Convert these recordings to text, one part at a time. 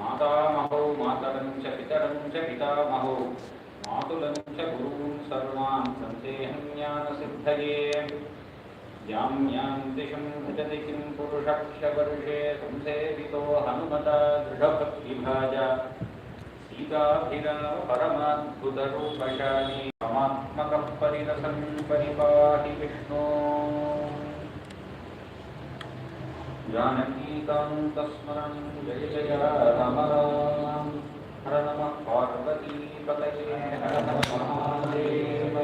मातामहो मातरं च पितरं च पितामहो मातुलं च गुरून् सर्वान् सन्देहं ज्ञानसिद्धये यां यां दिशं भजति किं पुरुषक्षवर्षे संसेवितो हनुमता दृढभक्तिभाजा सीताभिराम परमाद्भुतरूपशाली परमात्मकः परिरसं परिपाहि विष्णो जानकीकान्तस्मरणं जय जय राम राम हर नमः पार्वतीपतये हर नमः Mahadev.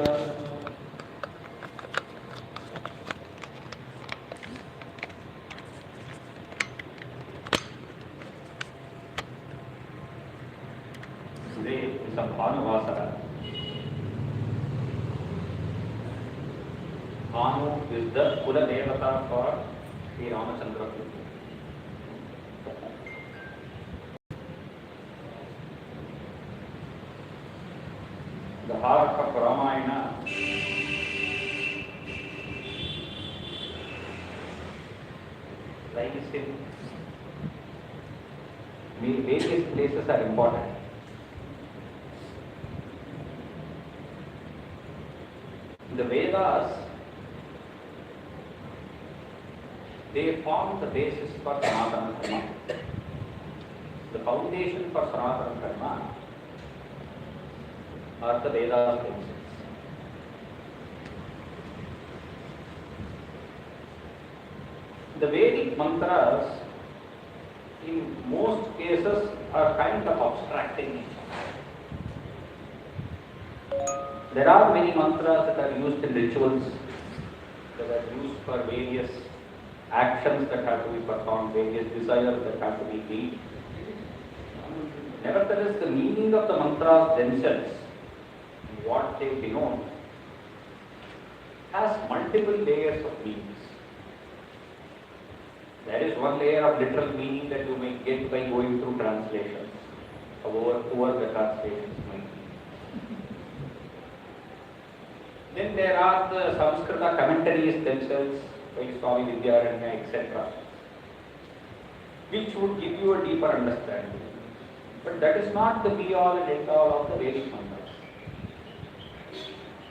Today is a Bhanuvasara. Bhanu is the Kula Devata for Sri Ramachandra. The heart of Ramayana lies in various places are important. The Vedas, they form the basis for Sanatana Dharma. The foundation for Sanatana Dharma are the Vedas themselves. The Vedic mantras, in most cases, are kind of abstract in nature. There are many mantras that are used in rituals, that are used for various actions that have to be performed, various desires that have to be made. Nevertheless, the meaning of the mantras themselves, what they denote, has multiple layers of meanings. There is one layer of literal meaning that you may get by going through translations, whoever the translations might be. Then there are the Sanskrita commentaries themselves, like Swami Vidyaranya, etc., which would give you a deeper understanding. But that is not the be-all and end-all of the Vedic mantras.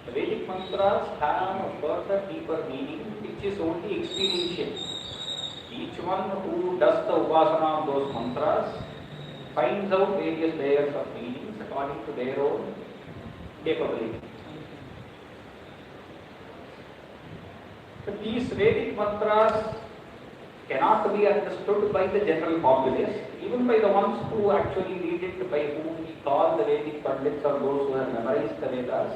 The Vedic mantras have a further deeper meaning, which is only experiential. Each one who does the upasana of those mantras finds out various layers of meanings according to their own capability. But these Vedic mantras cannot be understood by the general populace, even by the ones who actually read it, by whom we call the Vedic Pandits or those who have memorized the Vedas.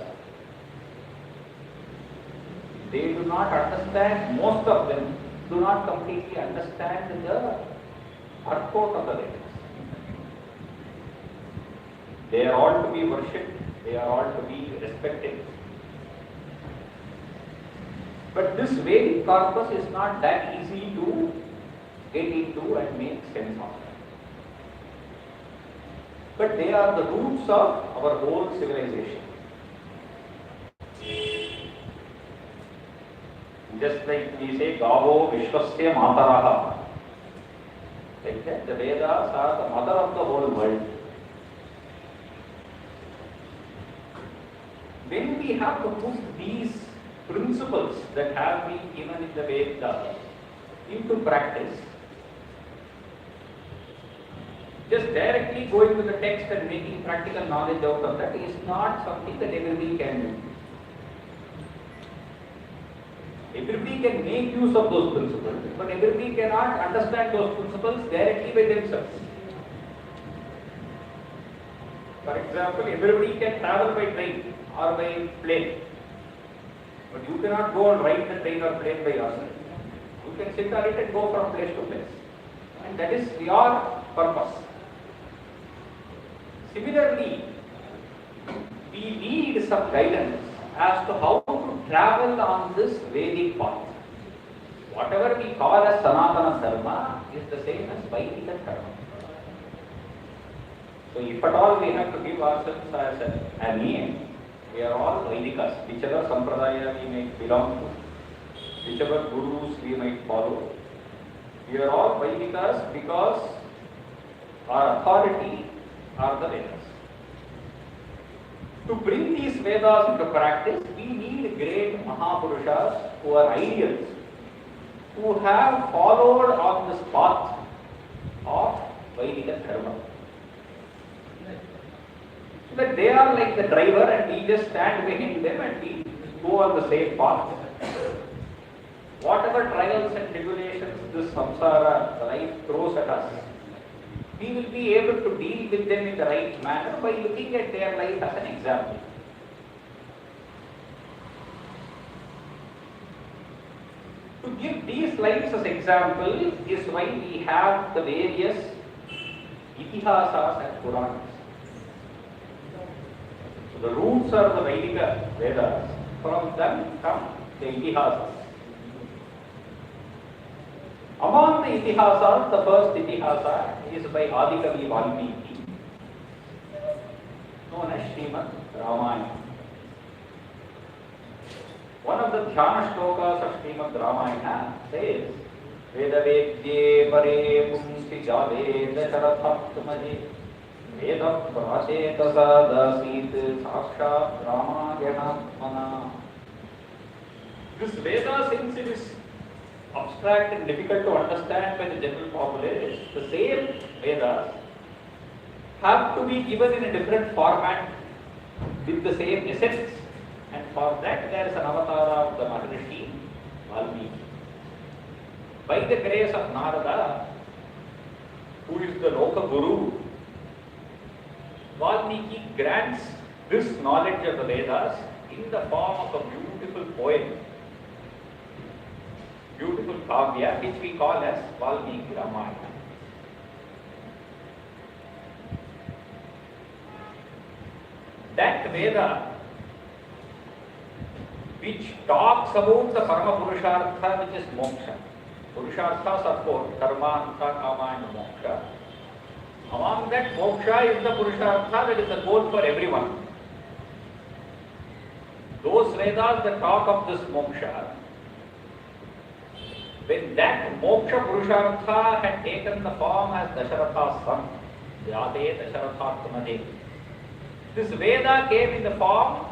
They do not understand, most of them do not completely understand the purport of the Vedas. They are all to be worshipped, they are all to be respected. But this Vedic corpus is not that easy to get into and make sense of. But they are the roots of our whole civilization. Just like we say, Gavo Vishwasya Mataraha. Like that, the Vedas are the mother of the whole world. When we have to put these principles that have been given in the Vedas into practice, just directly going to the text and making practical knowledge out of that is not something that everybody can do. Everybody can make use of those principles, but everybody cannot understand those principles directly by themselves. For example, everybody can travel by train or by plane, but you cannot go and ride the train or plane by yourself. You can sit on it and go from place to place, and that is your purpose. Similarly, we need some guidance as to how to travel on this Vedic path. Whatever we call as Sanatana Dharma is the same as Vaidika Dharma. So if at all we have to give ourselves as a name, we are all Vaidikas, whichever Sampradaya we may belong to, whichever gurus we might follow. We are all Vaidikas because our authority are the Vedas. To bring these Vedas into practice, we need great Mahapurushas who are ideals, who have followed on this path of Vaidika Dharma. So that they are like the driver and we just stand behind them and we go on the same path. Whatever trials and tribulations this samsara life throws at us, we will be able to deal with them in the right manner by looking at their life as an example. To give these lives as example is why we have the various itihasas and Puranas. So the roots are the Vedika Vedas. From them come the itihasas. Among the itihasas, the first itihasa is by Adikavi Valmiki, known as Srimad Ramayana. One of the Dhyana shlokas of Srimad Ramayana says, Vedavedye pare punsi jave dasharathatmaje Veda pracheta sadasit sakshat Ramayanatmana. This Veda, since it is abstract and difficult to understand by the general populace, the same Vedas have to be given in a different format with the same essence. And for that there is an avatar of the Maharishi, Valmiki. By the grace of Narada, who is the Loka Guru, Valmiki grants this knowledge of the Vedas in the form of a beautiful poem, beautiful kavya, which we call as Valmiki Ramayana. That Veda, which talks about the Parama Purushartha, which is moksha. Purusharthas are four: karma, artha, kama and moksha. Among that, moksha is the Purushartha, that is the goal for everyone. Those Vedas that talk of this moksha, when that moksha Purushartha had taken the form as Dasharatha's son, Yate Dasharathatmane, this Veda came in the form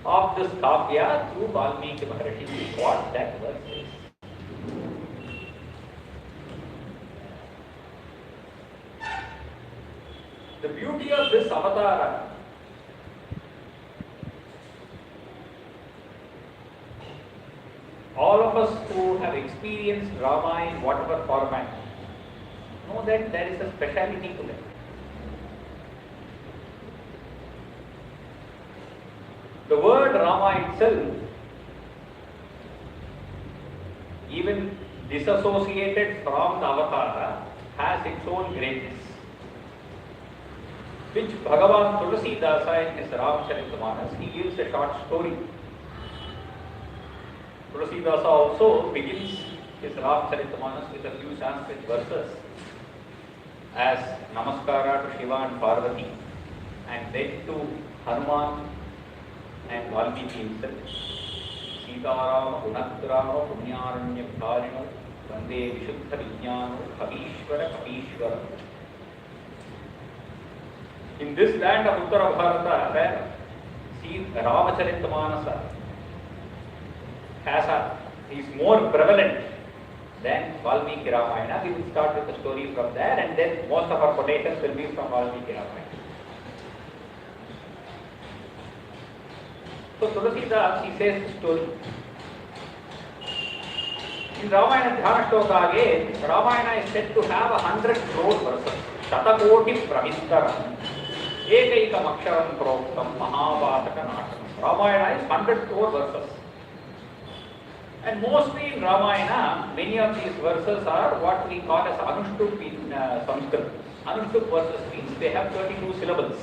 of this kavya through Valmiki Maharishi. What that verse is. The beauty of this avatara all of us who have experienced Rama in whatever format know that there is a speciality to it. The word Rama itself, even disassociated from the avatara, has its own greatness, which Bhagavan Tulasidasa in his Ramcharitamanas, he gives a short story. Tulasidasa also begins his Ramcharitamanas with a few Sanskrit verses as Namaskara to Shiva and Parvati, and then to Hanuman and Valmiki himself. Sitaram Gunatrama Punyaranya Bharino Vande Vishuddha Vijnano Kavishwara Kapishwara. In this land of Uttara Bharata, where Ramacharitamanasa is more prevalent than Valmiki Ramayana, we will start with the story from there, and then most of our quotations will be from Valmiki Ramayana. So Tulasidas, he says the story. In Ramayana Dhyana Shloka again, Ramayana is said to have 100 crore verses. Shatakoti Pravistaram Ekaikam Aksharam Proktam Mahabhataka Natam. Ramayana is 100 crore verses. And mostly in Ramayana, many of these verses are what we call as Anushtup in Sanskrit. Anushtup verses means they have 32 syllables.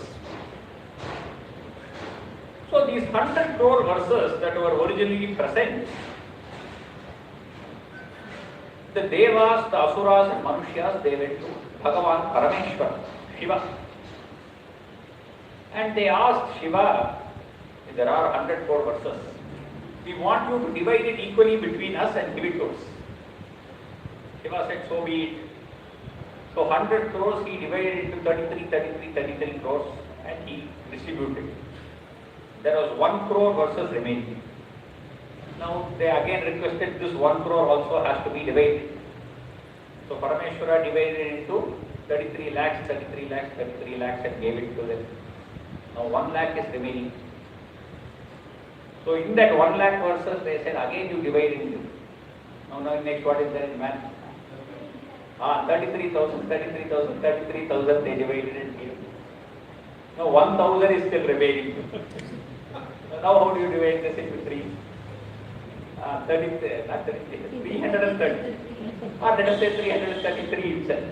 So these 100 crore verses that were originally present, the Devas, the Asuras and Manushyas, they went to Bhagavan Parameshwar, Shiva. And they asked Shiva, there are 100 crore verses. We want you to divide it equally between us and give it to us. Shiva said, so be it. So 100 crores he divided into 33 crores and he distributed. There was 1 crore versus remaining. Now they again requested this 1 crore also has to be divided. So Parameshwara divided into 33 lakhs and gave it to them. Now 1 lakh is remaining. So in that 1 lakh verses they said again you divide into. Now next what is there in math? 33,000 they divided and gave. Now 1,000 is still remaining. Now how do you divide this into 3? 330. Or let us say 333 itself.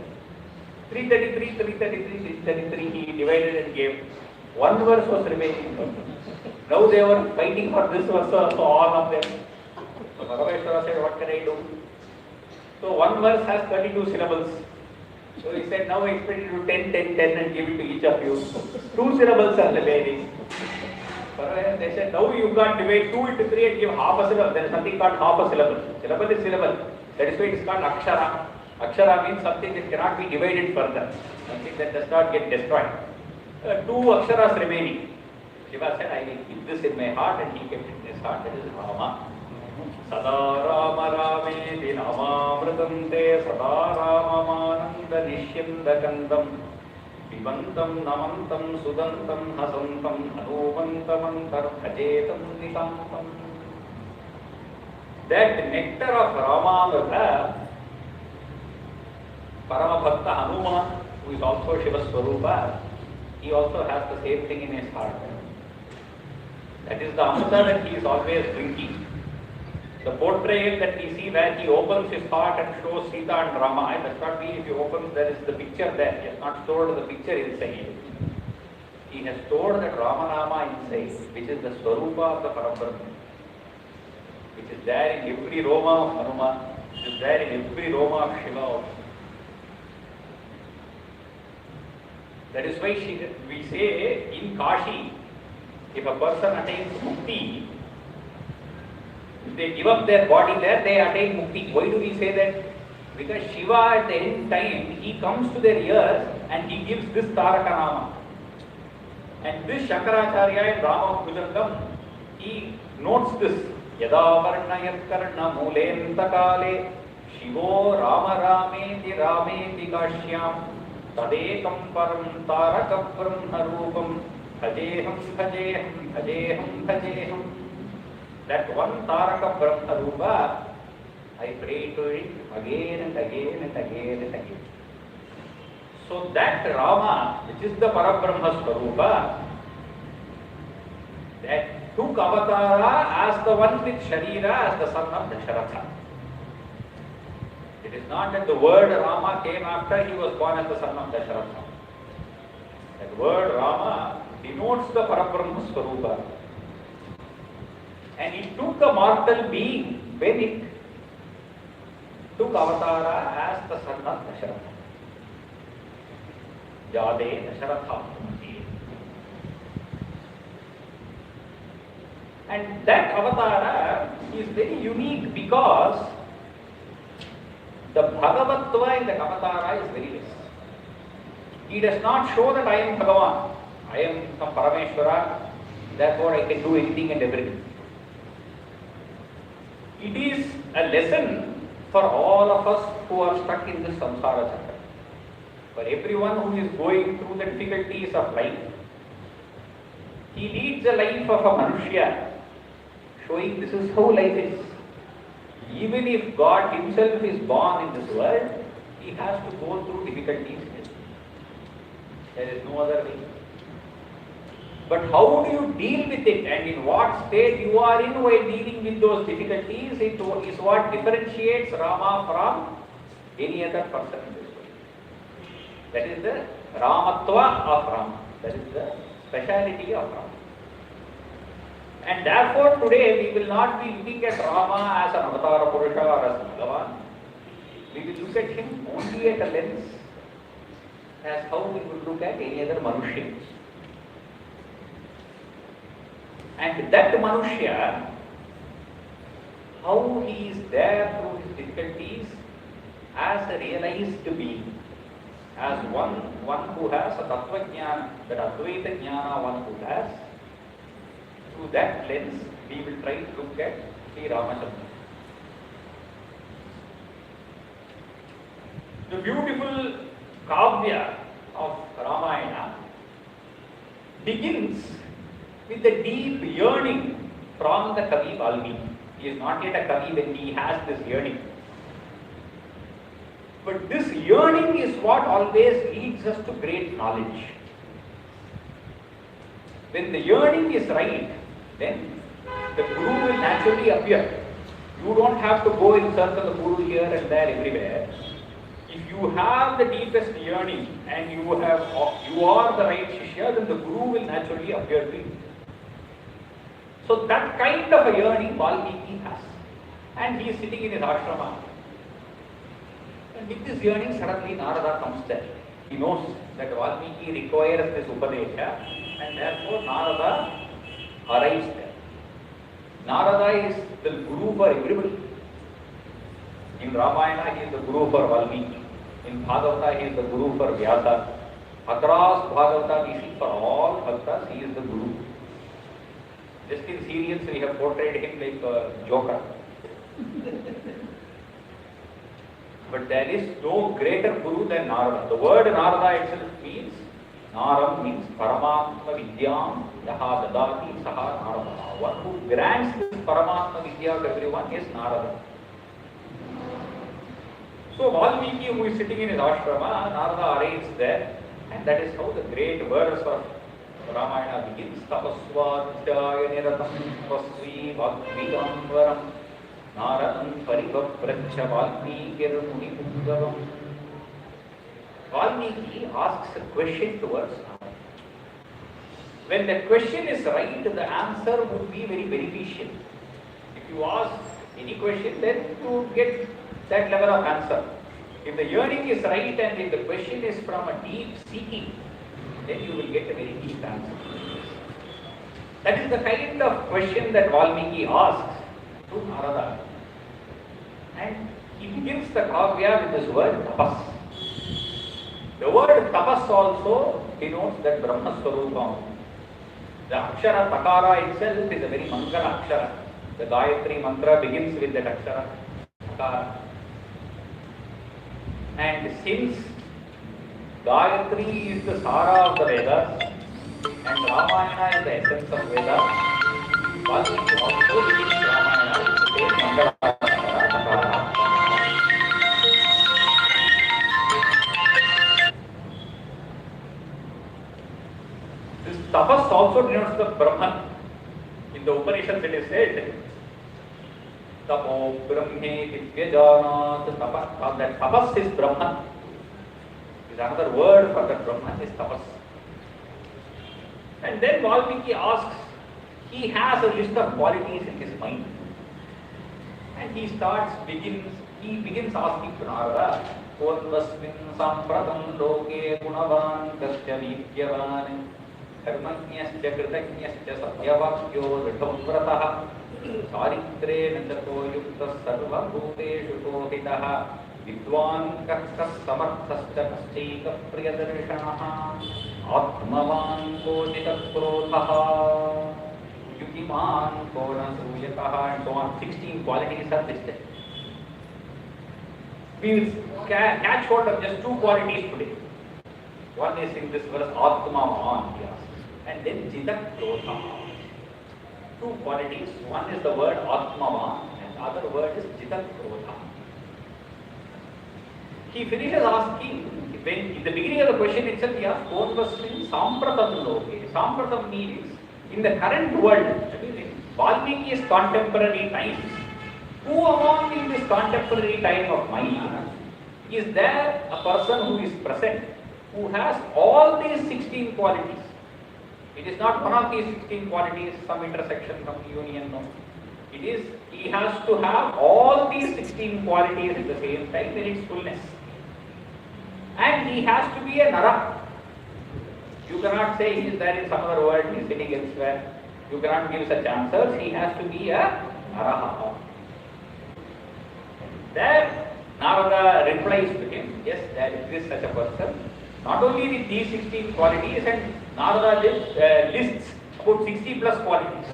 333 he divided and gave. 1 verse was remaining. Now they were fighting for this verse, so all of them. So Parameshwara said, what can I do? So 1 verse has 32 syllables. So he said, now I split it to 10 and give it to each of you. 2 syllables are remaining. They said, now you can't divide 2 into 3 and give half a syllable. There is something called half a syllable. Syllable is syllable. That is why it is called akshara. Akshara means something that cannot be divided further. Something that does not get destroyed. 2 aksharas remaining. Shiva said, I will keep this in my heart, and he kept it in his heart. That is Rama. Sada Rama Rameti Namamritante Sada Rama Mananda Nishyanda Kandam Pibantam Namantam Sudantam Hasantam Hanumantam Antarthajetam Nisantam. That nectar of Ramananda, Paramabhakta Hanuman, who is also Shiva Swarupa, he also has the same thing in his heart. That is the Amrita that he is always drinking. The portrayal that we see where he opens his heart and shows Sita and Rama, it does not mean if he opens there is the picture there. He has not stored the picture inside. He has stored that Ramanama inside, which is the Swarupa of the Parabrahma, which is there in every Roma of Hanuman, which is there in every Roma of Shiva also. That is why we say in Kashi, if a person attains mukti, if they give up their body there, they attain mukti. Why do we say that? Because Shiva at the end time, he comes to their ears and he gives this Taraka Nama. And this Shankaracharya in Rama Bhujangam, he notes this. Yada varnayat karna mulenta kale Shivo Rama Rameti Rameti Kashyam Tadekam param Taraka Brahma Rupam Bhajeham Bhajeham Bhajeham Bhajeham. That one Taraka Brahma Rupa, I pray to it again and again and again and again. So that Rama, which is the Parabrahma Swarupa, that took avatara as the one with Sharira, as the son of Dasharatha. It is not that the word Rama came after he was born as the son of Dasharatha. That word Rama denotes the Parabrahma Swarupa. And it took a mortal being when it took avatara as the son of Dasharatha. Jade Dasharatha. And that avatara is very unique because the Bhagavatva in the avatara is very less. He does not show that I am Bhagavan, I am some Parameshwara, therefore I can do anything and everything. It is a lesson for all of us who are stuck in this samsara chakra. For everyone who is going through the difficulties of life, he leads a life of a Manushya, showing this is how life is. Even if God himself is born in this world, he has to go through difficulties. There is no other way. But how do you deal with it and in what state you are in while dealing with those difficulties is what differentiates Rama from any other person in this world. That is the Ramatva of Rama. That is the speciality of Rama. And therefore today we will not be looking at Rama as an Avatara Purusha or as Bhagavan. We will look at him only at a lens as how we would look at any other Manushya. And that Manushya, how he is there through his difficulties as a realized being. as one who has a Tattva Jnana, that Advaita Jnana one who has. Through that lens, we will try to look at Sri Ramachandra. The beautiful Kavya of Ramayana begins with the deep yearning from the Kavi Valmiki. He is not yet a Kavi when he has this yearning. But this yearning is what always leads us to great knowledge. When the yearning is right, then the Guru will naturally appear. You don't have to go in search of the Guru here and there everywhere. If you have the deepest yearning and you are the right Shishya, then the Guru will naturally appear to you. So that kind of a yearning Valmiki has. And he is sitting in his ashrama. And with this yearning, suddenly Narada comes there. He knows that Valmiki requires this Upadesha, and therefore Narada arrives there. Narada is the Guru for everybody. In Ramayana, he is the Guru for Valmiki. In Bhagavata, he is the Guru for Vyasa. Across Bhagavata, we see for all Bhaktas, he is the Guru. Just in serials, we have portrayed him like a joker. But there is no greater Guru than Narada. The word Narada itself means, Naram means Paramatma Vidyam Yaha Dadati Saha Narada. One who grants this Paramatma Vidya to everyone is Narada. So Valmiki, who is sitting in his ashrama, Narada arrives there, and that is how the great verse of Ramayana begins. Tapasvadhyaya niratam pasvi bhaktigamvaram Naradam parivapracha Valmikir Munipudgavam. Valmiki asks a question towards Narada. When the question is right, the answer would be very beneficial. If you ask any question, then you would get that level of answer. If the yearning is right and if the question is from a deep seeking, then you will get a very deep answer. That is the kind of question that Valmiki asks to Narada. And he begins the Kavya with this word tapas. The word tapas also denotes that Brahma Swarupam. The Akshara Takara itself is a very Mangala Akshara. The Gayatri mantra begins with that Akshara Takara. And since Gayatri is the Sara of the Vedas and Ramayana is the essence of Vedas, Valmiki also begins Ramayana with the same Mangala Takara. This tapas also denotes the Brahman. In the Upanishads it is said, Tapo Brahme Vidyajanat Tapas. That tapas is Brahman. Is another word for that Brahman is tapas. And then Valmiki asks, he has a list of qualities in his mind. And he begins asking to Narada, Kodvasmin Sampratam Loke Gunavan Kasya Vidyavan Dharmanyasya Kritanyasya Satyavakyo Rithamvrataha Charitre Nachato Yukta Sarva Bhuteshu Kohitaha Vidwan Karkas Samarthascha Kascheka Priyadarshanaha Atmavan Kodita Krodhaha Yukiman Kona Suyakaha, and so on. 16 qualities are listed. We will catch hold of just 2 qualities today. One is in this verse Atmavan, he asks, and then Jitak Krodha. 2 qualities. One is the word Atmavan and the other word is Jitak Krodha. He finishes asking, when in the beginning of the question itself he asks, Kodvasmin Sampratam Loke. Sampratam means in the current world, Valmiki's contemporary times, who among in this contemporary time of mine is there a person who is present, who has all these 16 qualities? It is not one of these 16 qualities, some intersection, some union, no. It is, he has to have all these 16 qualities at the same time in its fullness. And he has to be a Nara. You cannot say he is there in some other world, he is sitting elsewhere. You cannot give such answers. He has to be a Naraha. There, Narada replies to him, yes, there exists such a person. Not only with these 16 qualities, and Narada lists about 60 plus qualities.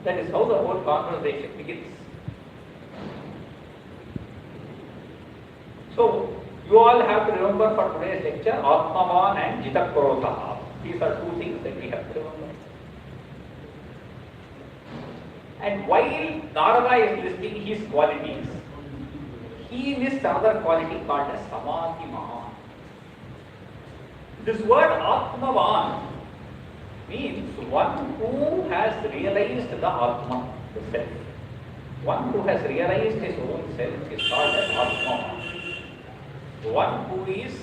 That is how the whole conversation begins. So, you all have to remember for today's lecture, Atmavan and Jitakrotaha. These are two things that we have to remember. And while Narada is listing his qualities, he lists another quality called as Samadhiman. This word Atmavan means one who has realized the Atma, the self. One who has realized his own self is called as Atmavan. One who is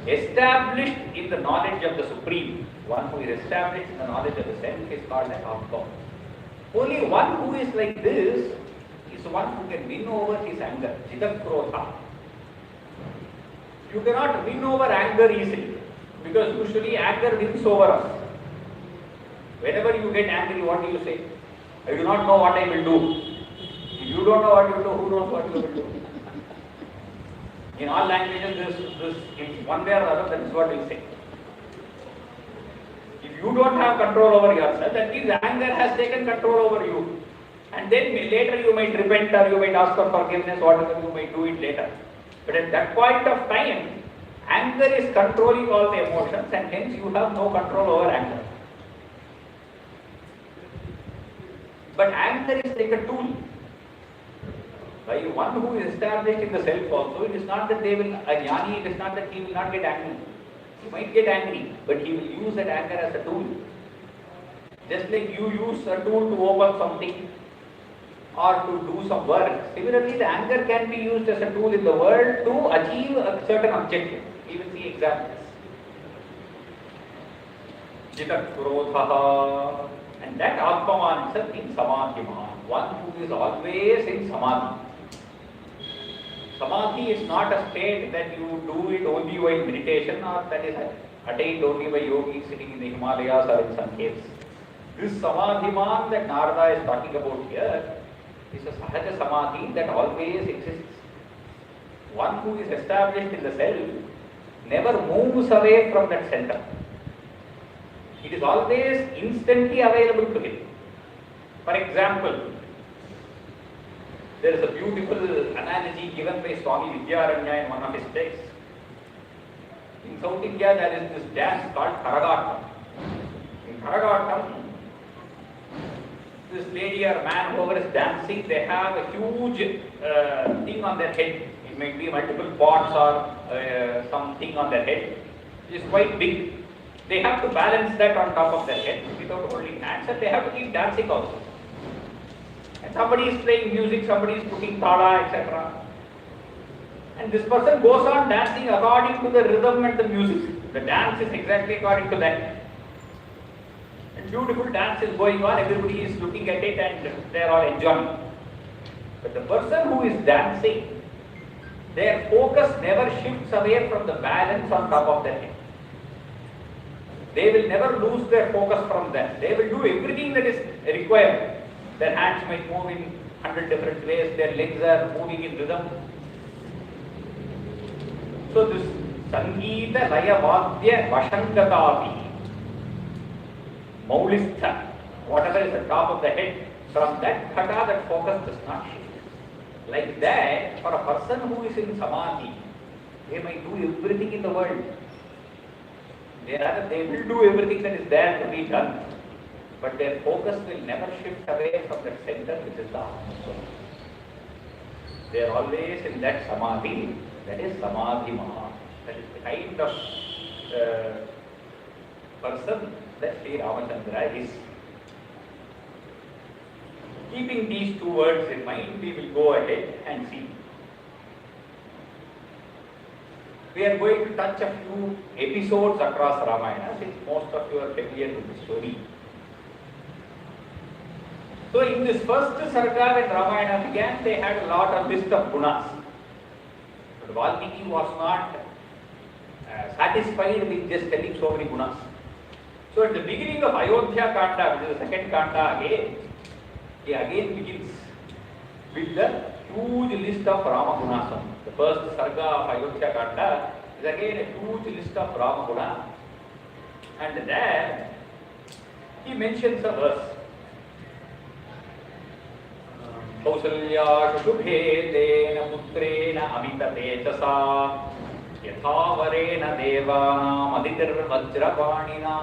established in the knowledge of the Supreme, one who is established in the knowledge of the self is called as Atma. Only one who is like this is one who can win over his anger, Jitakroha. You cannot win over anger easily, because usually anger wins over us. Whenever you get angry, what do you say? I do not know what I will do. If you don't know what you will do, who knows what you will do? In all languages, this in one way or other, that is what we say. If you don't have control over yourself, that means anger has taken control over you. And then later you might repent or you might ask for forgiveness, whatever you might do it later. But at that point of time, anger is controlling all the emotions, and hence you have no control over anger. But anger is like a tool. By one who is established in the self also, it is not that they will, a jnani, it is not that he will not get angry. He might get angry, but he will use that anger as a tool. Just like you use a tool to open something or to do some work, similarly the anger can be used as a tool in the world to achieve a certain objective. We will see examples. Jitakrodhaha, and that Atmavan itself in Samadhiman, one who is always in Samadhi. Samadhi is not a state that you do it only while meditation, or that is attained only by yogis sitting in the Himalayas or in some caves. This Samadhiman that Narada is talking about here is a Sahaja Samadhi that always exists. One who is established in the self never moves away from that center. It is always instantly available to him. For example, there is a beautiful analogy given by Swami Vidyaranya in one of his texts. In South India, there is this dance called Karagatam. In Karagatam, this lady or man, whoever is dancing, they have a huge thing on their head. It might be multiple pots or something on their head. It is quite big. They have to balance that on top of their head without holding hands, and they have to keep dancing also. And somebody is playing music, somebody is putting tala, etc. And this person goes on dancing according to the rhythm and the music. The dance is exactly according to that. And beautiful dance is going on, everybody is looking at it and they are all enjoying. But the person who is dancing, their focus never shifts away from the balance on top of their head. They will never lose their focus from that. They will do everything that is required. Their hands might move in 100 different ways, their legs are moving in rhythm. So this Sangeeta Laya Vadya Vashankatapi, Maulistha, whatever is the top of the head, from that khata, that focus does not shift. Like that, for a person who is in Samadhi, they might do everything in the world. They will do everything that is there to be done. But their focus will never shift away from that center, which is the Atma. They are always in that Samadhi, that is Samadhi Maha. That is the kind of person that Sri Ramachandra is. Keeping these two words in mind, we will go ahead and see. We are going to touch a few episodes across Ramayana, since most of you are familiar with the story. So in this first sarga when Ramayana began, they had a lot of list of gunas. But Valmiki was not satisfied with just telling so many gunas. So at the beginning of Ayodhya Kanda, which is the second Kanda again, he again begins with the huge list of Rama Gunasam. The first sarga of Ayodhya Kanda is again a huge list of Rama Guna. And there he mentions a verse. Kausalya shubhe dena putrena amita tejasa yathavarena devanam aditir vajrapanina.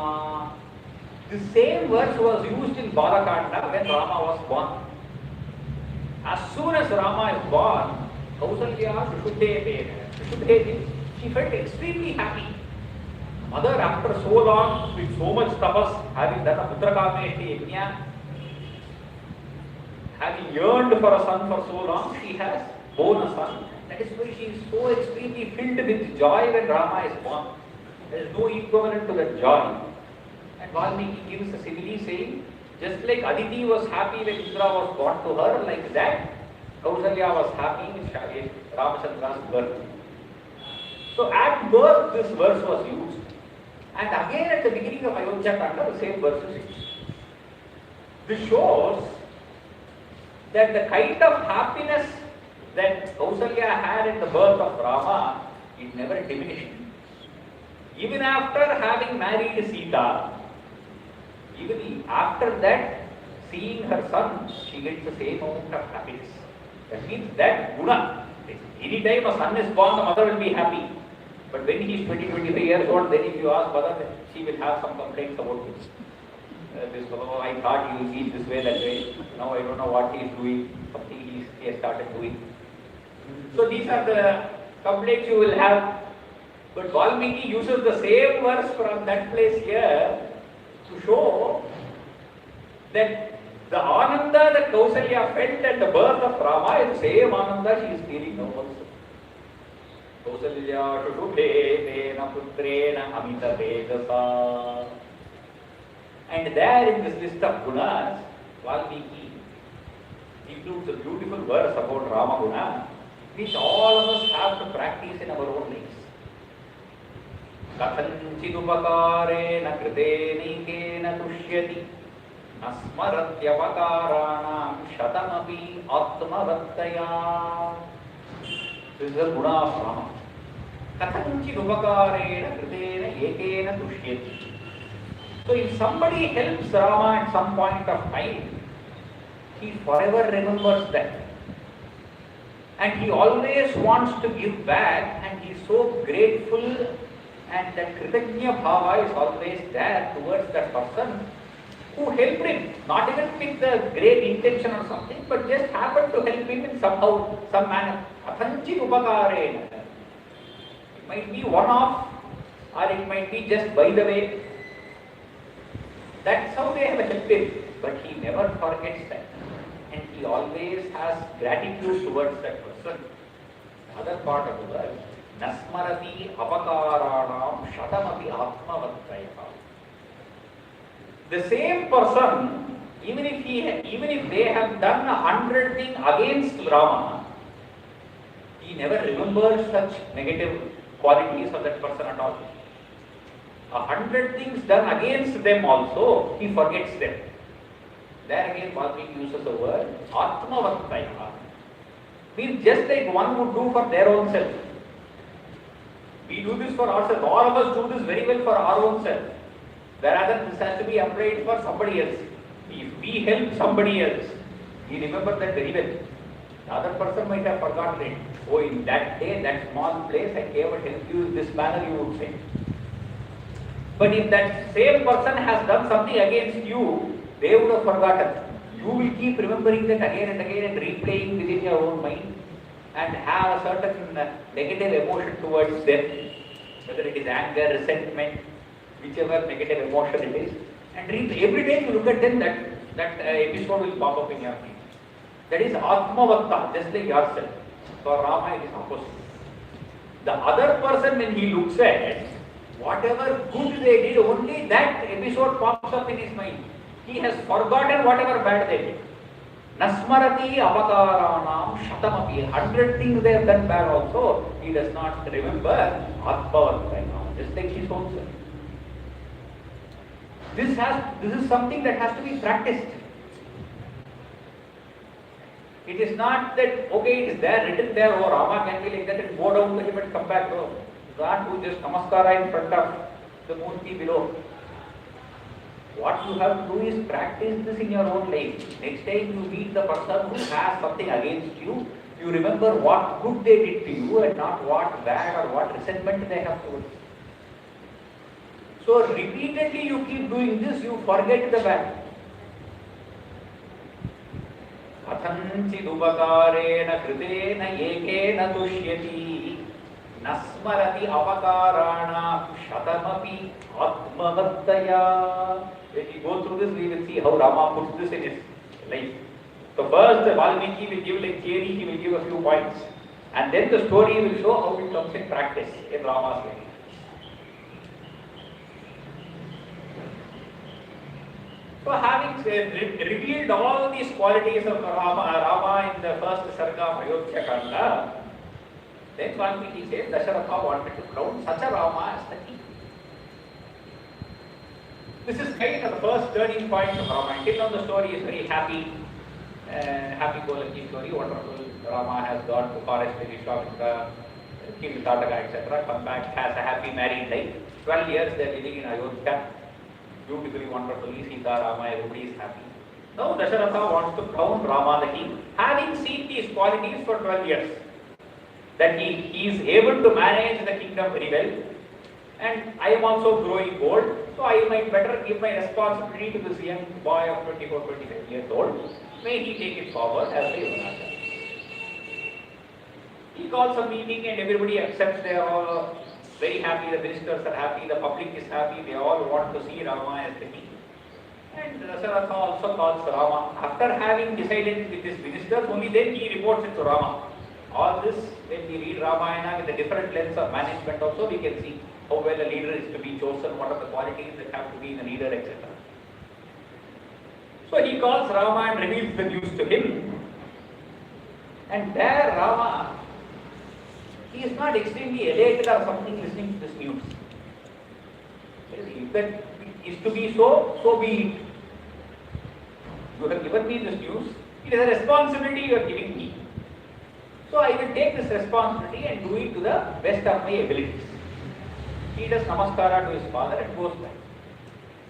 The same verse was used in Balakanda when Rama was born. As soon as Rama is born, Kausalya shubhe, she felt extremely happy. Mother, after so long, with so much tapas, having done a putra kameshti yajna, having yearned for a son for so long, she has born a son. That is why she is so extremely filled with joy when Rama is born. There is no equivalent to that joy. And Valmiki gives a simile saying, just like Aditi was happy when Indra was born to her, like that, Kausalya was happy with Ramachandra's birth. So at birth, this verse was used. And again at the beginning of Ayodhya Kanda, the same verse is used. This shows that the kind of happiness that Kausalya had in the birth of Rama, it never diminished. Even after having married Sita, even after that, seeing her son, she gets the same amount of happiness. That means that guna. Any time a son is born, the mother will be happy. But when he is 20-25 years old, then if you ask mother, she will have some complaints about this. This fellow, I thought he will be this way, that way. Now I don't know what he is doing, something he has started doing. So these are the complaints you will have. But Valmiki uses the same verse from that place here to show that the Ananda that Kausalya felt at the birth of Rama is the same Ananda she is feeling now also. Kausalya shubhe dena putrena amita tejasa. And there in this list of gunas, Valmiki includes a beautiful verse about Rama Guna, which all of us have to practice in our own lives. Kathanchidupakareena kritenikena tushyati nasmaratyavakaranam shatamapi atmavattaya. This is the guna of Rama. Kathanchidupakareena kritena ekena tushyati. So if somebody helps Rama at some point of time, he forever remembers that. And he always wants to give back, and he is so grateful, and that Kritagnya Bhava is always there towards that person who helped him, not even with the great intention or something, but just happened to help him in somehow, some manner. Kathanchit upakarena. It might be one-off, or it might be just by the way. That's how they have helped him, but he never forgets that. And he always has gratitude towards that person. Other part of the verse, Nasmarati apakaranam shatamapi atmavattaya. The same person, even if they have done 100 things against Rama, he never remembers such negative qualities of that person at all. 100 things done against them also, he forgets them. There again, Valmiki uses the word atmavattaya. Means just like one would do for their own self. We do this for ourselves. All of us do this very well for our own self. Whereas this has to be applied for somebody else. If we help somebody else, we remember that very well. The other person might have forgotten it. Oh, in that day, that small place, I came and helped you in this manner, you would say. But if that same person has done something against you, they would have forgotten. You will keep remembering that again and again and replaying within your own mind and have a certain negative emotion towards them, whether it is anger, resentment, whichever negative emotion it is. And every day you look at them, that episode will pop up in your mind. That is Atmavatta, just like yourself. For Rama it is opposite. The other person, when he looks at whatever good they did, only that episode pops up in his mind. He has forgotten whatever bad they did. Nasmarati apakaranam shatamapi. 100 things they have done bad also, he does not remember Atmavattaya, just like his own self. This is something that has to be practiced. It is not that, okay, it is there, written there, oh, Rama can be like that, and go down to him and come back. No. not do just namaskara in front of the murti below. What you have to do is practice this in your own life. Next time you meet the person who has something against you, you remember what good they did to you and not what bad or what resentment they have towards you. So repeatedly you keep doing this, you forget the bad. कथञ्चिदुपकारेण कृतेन एकेन तुष्यति न स्मरति अपकाराणां शतमपि आत्मवत्तया. When we go through this, we will see how Rama puts this in his life. So first, Valmiki will give like theory, he will give a few points, and then the story will show how it comes in practice in Rama's life. So having revealed all these qualities of Rama in the first Sarga of Ayodhya Kanda, then Valmiki says Dasharatha wanted to crown such a Rama as the king. This is kind of the first turning point of Rama. Until now the story is very happy-go-lucky story, wonderful. Rama has gone to forest with Vishwamitra, killed Tataka, etc., come back, has a happy married life. 12 years they are living in Ayodhya. Beautifully, wonderfully, Sita, Rama, everybody is happy. Now Dasharatha wants to crown Rama the king, having seen these qualities for 12 years. That he is able to manage the kingdom very well, and I am also growing old, so I might better give my responsibility to this young boy of 24, 25 years old. May he take it forward as the Yavanasha. He calls a meeting and everybody accepts. They are all very happy, the ministers are happy, the public is happy, they all want to see Rama as the king. And Dasharatha also calls Rama. After having decided with his ministers, only then he reports it to Rama. All this, when we read Ramayana with a different lens of management also, we can see how well a leader is to be chosen, what are the qualities that have to be in a leader, etc. So he calls Rama and reveals the news to him. And there Rama, he is not extremely elated or something listening to this news. If that is to be so, so be it. You have given me this news, it is a responsibility you are giving me. So I will take this responsibility and do it to the best of my abilities. He does namaskara to his father and goes back.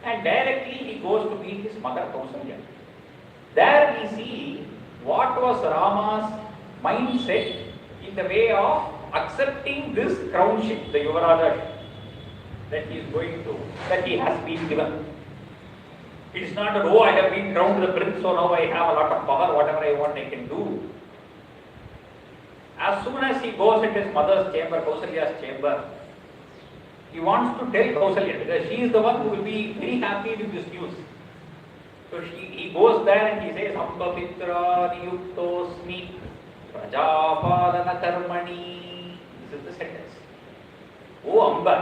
And directly he goes to meet his mother Kausalya. There we see what was Rama's mindset in the way of accepting this crownship, the Yuvaraja that he is going to, that he has been given. It is not that, oh, I have been crowned the prince, so now I have a lot of power, whatever I want I can do. As soon as he goes into his mother's chamber, Kausalya's chamber, he wants to tell Kausalya, because she is the one who will be very happy with this news. So he goes there and he says, Amba Pitra Niyuktosmi Prajapalana Karmani. This is the sentence. Oh Amba,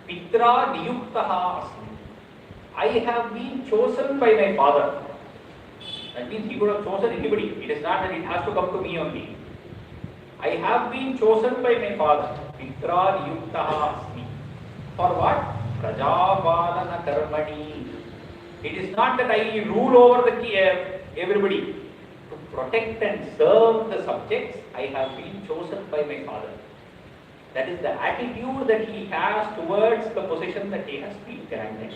Pitra Niyuktaha Asmi. I have been chosen by my father. That means he could have chosen anybody. It is not that it has to come to me only. I have been chosen by my father. Pitra Niyuktaha Asmi. For what? Prajapalana Karmani. It is not that I rule over everybody. To protect and serve the subjects, I have been chosen by my father. That is the attitude that he has towards the position that he has been granted.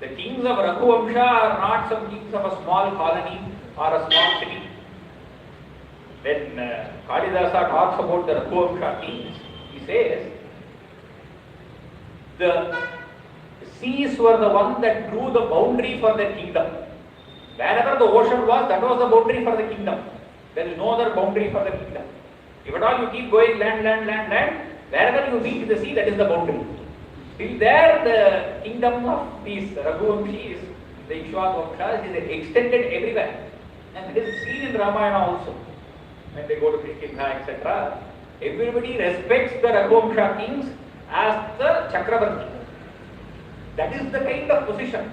The kings of Raghuvamsha are not some kings of a small colony or a small city. When Kalidasa talks about the Raghuvamsha kings, he says, the seas were the one that drew the boundary for the kingdom. Wherever the ocean was, that was the boundary for the kingdom. There is no other boundary for the kingdom. If at all you keep going land, wherever you meet the sea, that is the boundary. Till there, the kingdom of these Raghuvamshis, the Ikshvakuvamshas, is extended everywhere. And it is seen in Ramayana also. When they go to Kishkimbha, etc., everybody respects the Raghuvamsha kings as the Chakravarti. That is the kind of position.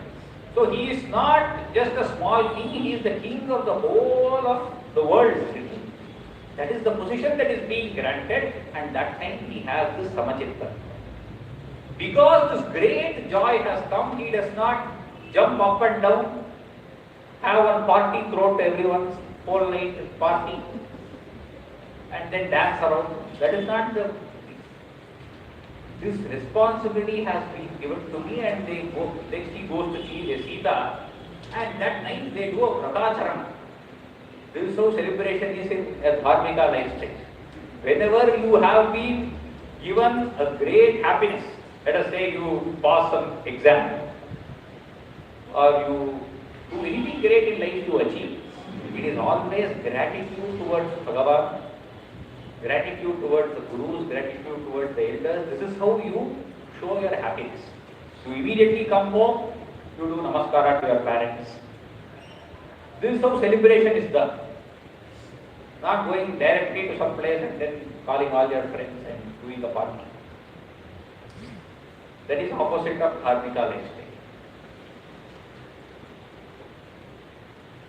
So he is not just a small king, he is the king of the whole of the world. That is the position that is being granted, and that time he has this Samachitta. Because this great joy has come, he does not jump up and down, have one party throughout everyone's whole night party, and then dance around. That is not the. This responsibility has been given to me, and they go. Then she goes to see the Sita, and that night they do a Pratacharana. This is how celebration is in a Dharmika lifestyle. Whenever you have been given a great happiness, let us say you pass some exam, or you do anything great in life you achieve, it is always gratitude towards Bhagavan, gratitude towards the Gurus, gratitude towards the elders. This is how you show your happiness. You immediately come home, you do namaskara to your parents. This is how celebration is done. Not going directly to some place and then calling all your friends and doing a party. That is opposite of Dharmika lifestyle.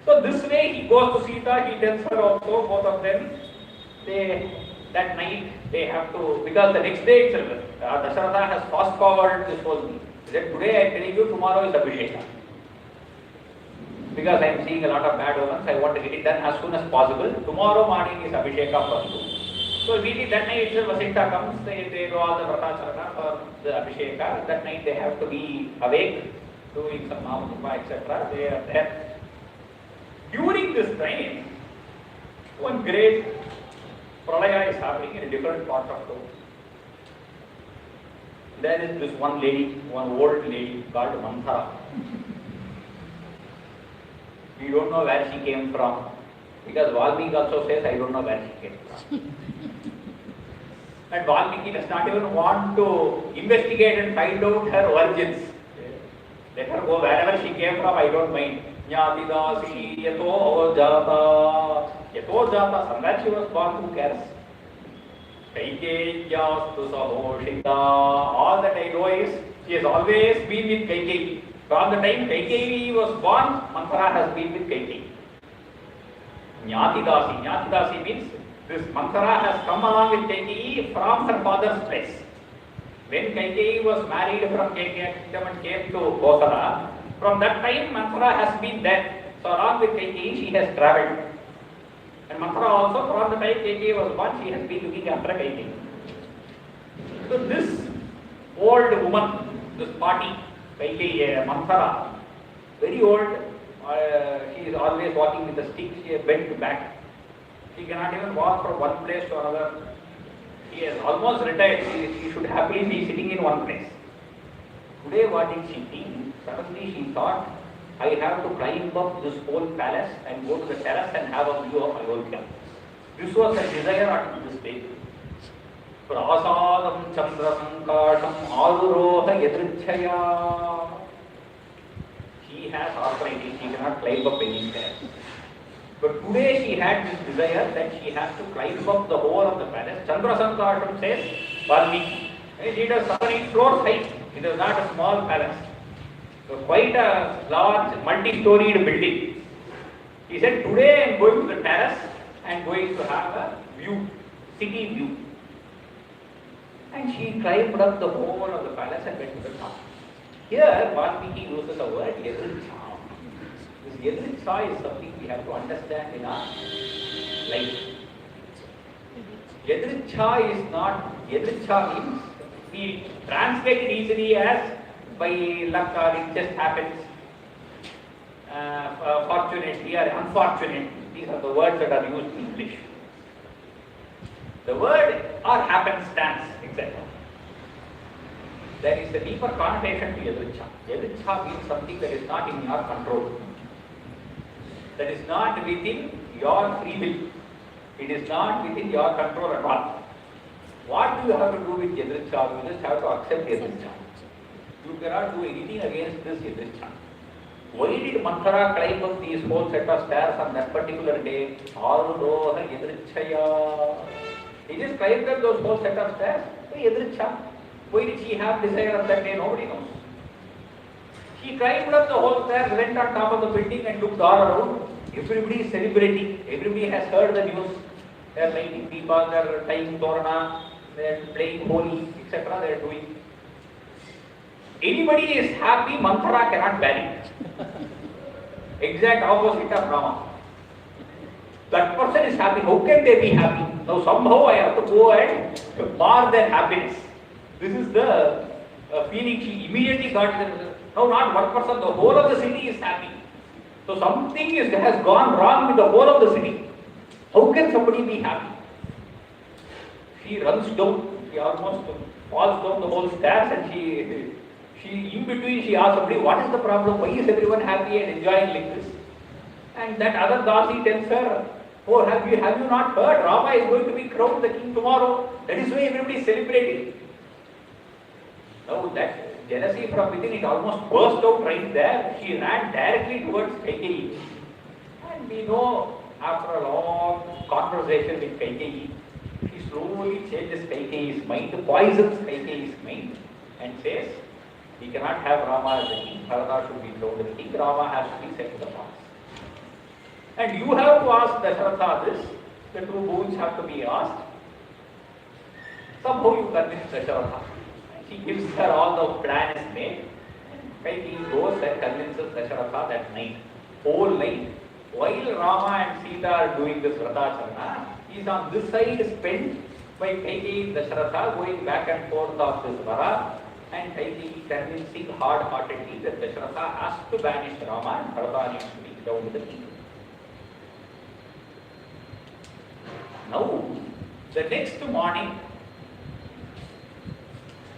So this way he goes to Sita, he tells her also, both of them, that night they have to, because the next day itself, Dasharatha has fast forwarded this whole thing. He said, today I am telling you, tomorrow is Abhisheka. Because I am seeing a lot of bad omens, I want to get it done as soon as possible. Tomorrow morning is Abhisheka for you. So immediately that night itself, Vasishtha comes, they do all the Vratacharana for the Abhisheka. That night they have to be awake, doing some Namajupa, etc. They are there. During this time, one great pralaya is happening in a different part of the world. There is this one lady, one old lady called Manthara. We don't know where she came from, because Valmiki also says, I don't know where she came from. And Valmiki does not even want to investigate and find out her origins. Let her go wherever she came from, I don't mind. Jnatidasi yato jata. Yato jata, somewhere she was born, who cares? Kaikeyastu sahoshita. All that I know is, she has always been with Kaikeyi. From the time Kaikeyi was born, Manthara has been with Kaikeyi. Jnatidasi. Jnatidasi means this Manthara has come along with Kaikeyi from her father's place. When Kaikeyi was married from Kaikeyi and came to Kosala, from that time Manthara has been there. So along with Kaikeyi she has travelled. And Manthara also, from the time Kaikeyi was born, she has been looking after Kaikeyi. So this old woman, this party, Kaikeyi, Manthara, very old, she is always walking with a stick, she is bent back. She cannot even walk from one place to another. She is almost retired, she should happily be sitting in one place. Today what did she think? Suddenly she thought, I have to climb up this whole palace and go to the terrace and have a view of Ayodhya. This was her desire at this stage. Prasadam Chandra Sankasham Aduroha Yadrichaya. She has arthritis, she cannot climb up any stairs. But today she had this desire that she has to climb up the whole of the palace. Chandra Sankasham says, Valmiki. It is 7-8 floors height. It is not a small palace. So quite a large multi-storied building. He said, today I am going to the terrace and going to have a view, city view. And she climbed up the whole of the palace and went to the top. Here, Valmiki uses the word Yadricha. This Yadricha is something we have to understand in our life. Yadricha is not, Yadricha means, we translate it easily as by luck or it just happens, fortunately or unfortunately. These are the words that are used in English. The word or happenstance, exactly. There is a deeper connotation to Yadricha. Yadricha means something that is not in your control. That is not within your free will. It is not within your control at all. What do you have to do with Yadricha? You just have to accept Yadricha. You cannot do anything against this Yadricha. Why did Manthara climb up these whole set of stairs on that particular day? Arudoha Yadrichaya. He just climbed up those whole set of stairs. Yadricha. Why did she have desire on that day? Nobody knows. She climbed up the whole stairs, went on top of the building and looked all around. Everybody is celebrating. Everybody has heard the news. They are lighting people, they are tying torana, they are playing Holi, etc. They are doing. Anybody is happy, Manthara cannot bear it. Exact opposite of Rama. That person is happy. How can they be happy? Now somehow I have to go and mar their happiness. This is the feeling she immediately got. Now not one person, the whole of the city is happy. So something has gone wrong with the whole of the city. How can somebody be happy? She runs down, she almost falls down the whole stairs, and she in between she asks somebody, what is the problem? Why is everyone happy and enjoying like this? And that other Dasi tells her, oh, have you not heard? Rama is going to be crowned the king tomorrow. That is why everybody is celebrating. Now that jealousy from within, it almost burst out right there. She ran directly towards Kaikeyi. And we know, after a long conversation with Kaikeyi, she slowly changes Kaikeyi's mind, poisons Kaikeyi's mind, and says, we cannot have Rama as the king. Bharata should be crowned as king. Rama has to be sent to the palace. And you have to ask Dasharatha this. The two boons have to be asked. Somehow you convince Dasharatha. She gives her all the plan is made. Kaikeyi goes and convinces Dasharatha that night. Whole night. While Rama and Sita are doing this Vratacharana, he is on this side spent by Kaikeyi and Dasharatha going back and forth of this Vara, and Kaikeyi convincing hard-heartedly that Dasharatha has to banish Rama and Bharata needs to be crowned the king. Now, the next morning,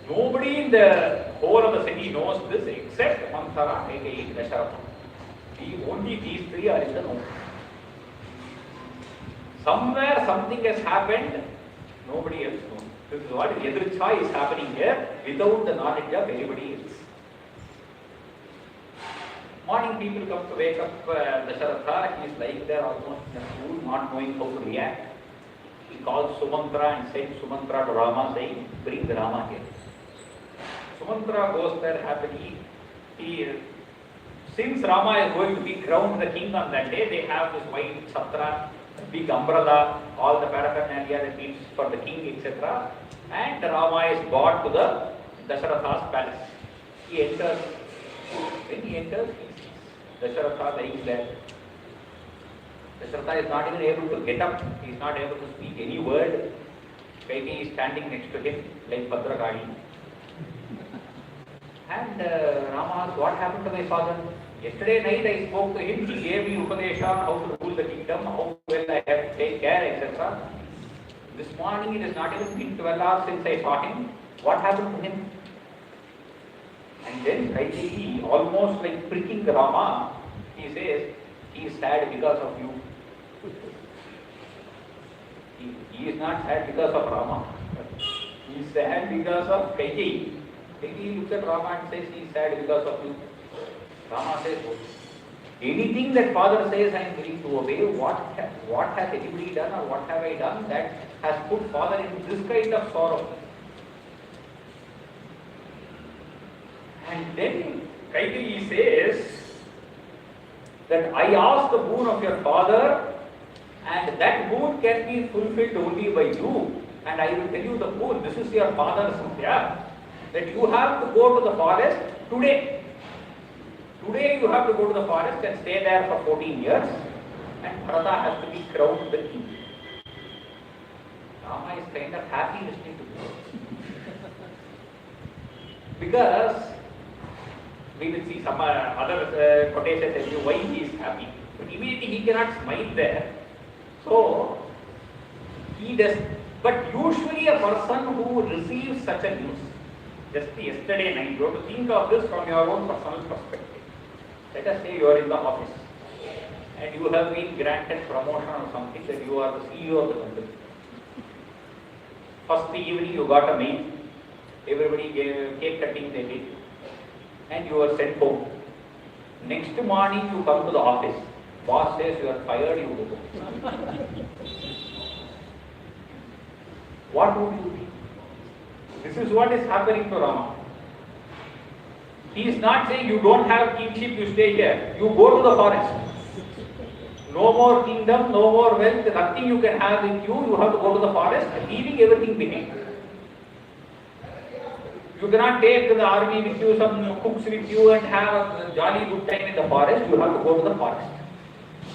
nobody in the whole of the city knows this except Manthara, Kaikeyi, Dasharatha. Only these three are in the know. Somewhere something has happened, nobody else knows. This is what Yadricha is happening here without the knowledge of anybody else. Morning people come to wake up Dasharatha. He is lying there almost in a stool, not knowing how to react. He calls Sumantra and sends Sumantra to Rama saying, bring the Rama here. Sumantra goes there happily. Since Rama is going to be crowned the king on that day, they have this white chhatra, big umbrella, all the paraphernalia that needs for the king, etc. And Rama is brought to the Dasharatha's palace. He enters. When he enters, he sees Dasharatha lying there. Dasharatha is not even able to get up. He is not able to speak any word. Kaikeyi is standing next to him like Bhadrakali. And Rama asks, what happened to my father? Yesterday night I spoke to him, he gave me Upadesha on how to rule the kingdom, how well I have to take care, etc. This morning it has not even been 12 hours since I saw him. What happened to him? And then Kaikeyi, almost like pricking Rama, he says, he is sad because of you. He is not sad because of Rama. He is sad because of Kaikeyi. Kaikeyi looks at Rama and says, he is sad because of you. Rama says, anything that father says I am willing to obey. What has anybody done or what have I done that has put father in this kind of sorrow? And then Kaikeyi says that I ask the boon of your father, and that boon can be fulfilled only by you. And I will tell you the boon. This is your father's Sandhya, that you have to go to the forest today. Today you have to go to the forest and stay there for 14 years, and Bharata has to be crowned the king. Rama is kind of happy listening to this. Because we will see some other quotations tell you why he is happy. But immediately he cannot smile there. So he does. But usually a person who receives such a news, just yesterday night, you have to think of this from your own personal perspective. Let us say you are in the office and you have been granted promotion or something, that you are the CEO of the company. First evening you got a mail, everybody gave cake cutting they did, and you were sent home. Next morning you come to the office, boss says you are fired, you go home. What would you do? This is what is happening to Rama. He is not saying you don't have kingship, you stay here. You go to the forest. No more kingdom, no more wealth, nothing you can have with you. You have to go to the forest, leaving everything behind. You cannot take the army with you, some cooks with you and have a jolly good time in the forest. You have to go to the forest.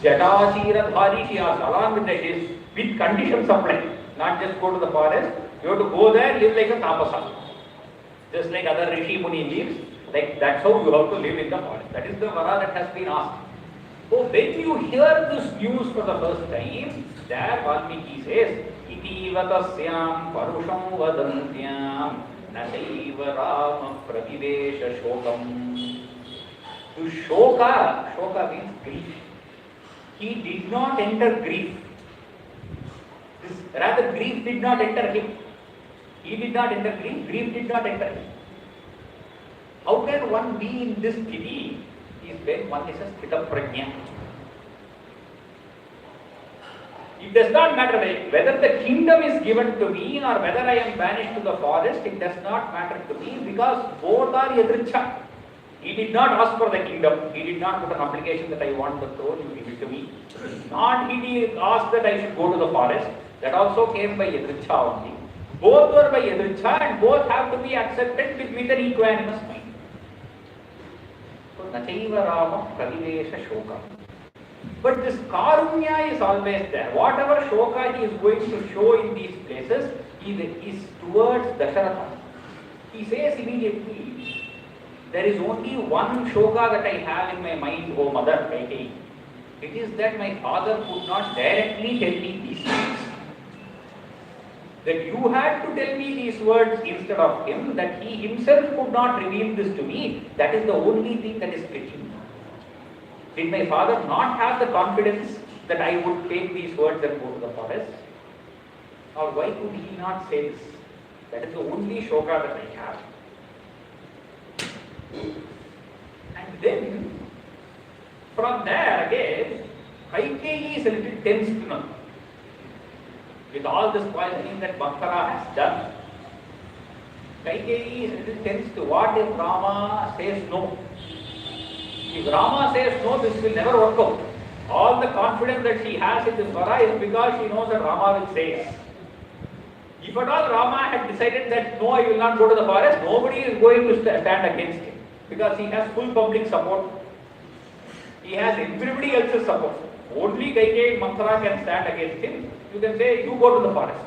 Jatachira she has along with that with conditions applied. Not just go to the forest, you have to go there, live like a tapasa. Just like other Rishi Muni lives, like that's how you have to live in the forest. That is the vara that has been asked. So when you hear this news for the first time, there Valmiki says, Iti vatasyam parusham vadantyam nasaiva rama pratidesha shokam. To shoka means grief. He did not enter grief. Rather, grief did not enter him. He did not enter grief, grief did not enter him. How can one be in this sthiti? Is when one is a sthita prajna. It does not matter whether the kingdom is given to me or whether I am banished to the forest, it does not matter to me because both are yadricha. He did not ask for the kingdom. He did not put an application that I want the throne, you give it to me. Nor did he ask that I should go to the forest. That also came by yadricha only. Both were by yadricha and both have to be accepted with an equanimous mind. So, nachaiva rama pradivesha shoka. But this karunya is always there. Whatever shoka he is going to show in these places is towards Dasharatha. He says immediately, there is only one shoka that I have in my mind, O mother, Kaikeyi. It is that my father could not directly tell me these things. That you had to tell me these words instead of him, that he himself could not reveal this to me. That is the only thing that is fitting. Did my father not have the confidence that I would take these words and go to the forest? Or why could he not say this? That is the only shoka that I have. And then, from there again, Kaikeyi is a little tense to know. With all this poisoning that Manthara has done, Kaikeyi is a little tense to what if Rama says no. If Rama says no, this will never work out. All the confidence that she has in this vara is because she knows that Rama will say yes. If at all Rama had decided that no, I will not go to the forest, nobody is going to stand against him. Because he has full public support. He has everybody else's support. Only Kaikeyi and Manthara can stand against him. You can say, you go to the forest.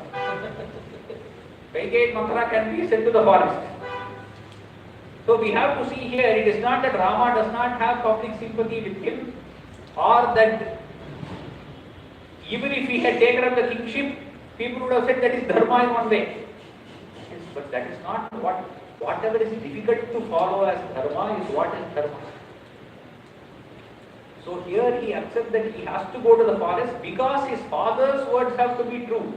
Kaikeyi and Manthara can be sent to the forest. So we have to see here, it is not that Rama does not have public sympathy with him, or that even if he had taken up the kingship, people would have said that is dharma in one way. Yes, but that is not whatever is difficult to follow as dharma is what is dharma. So here he accepts that he has to go to the forest because his father's words have to be true.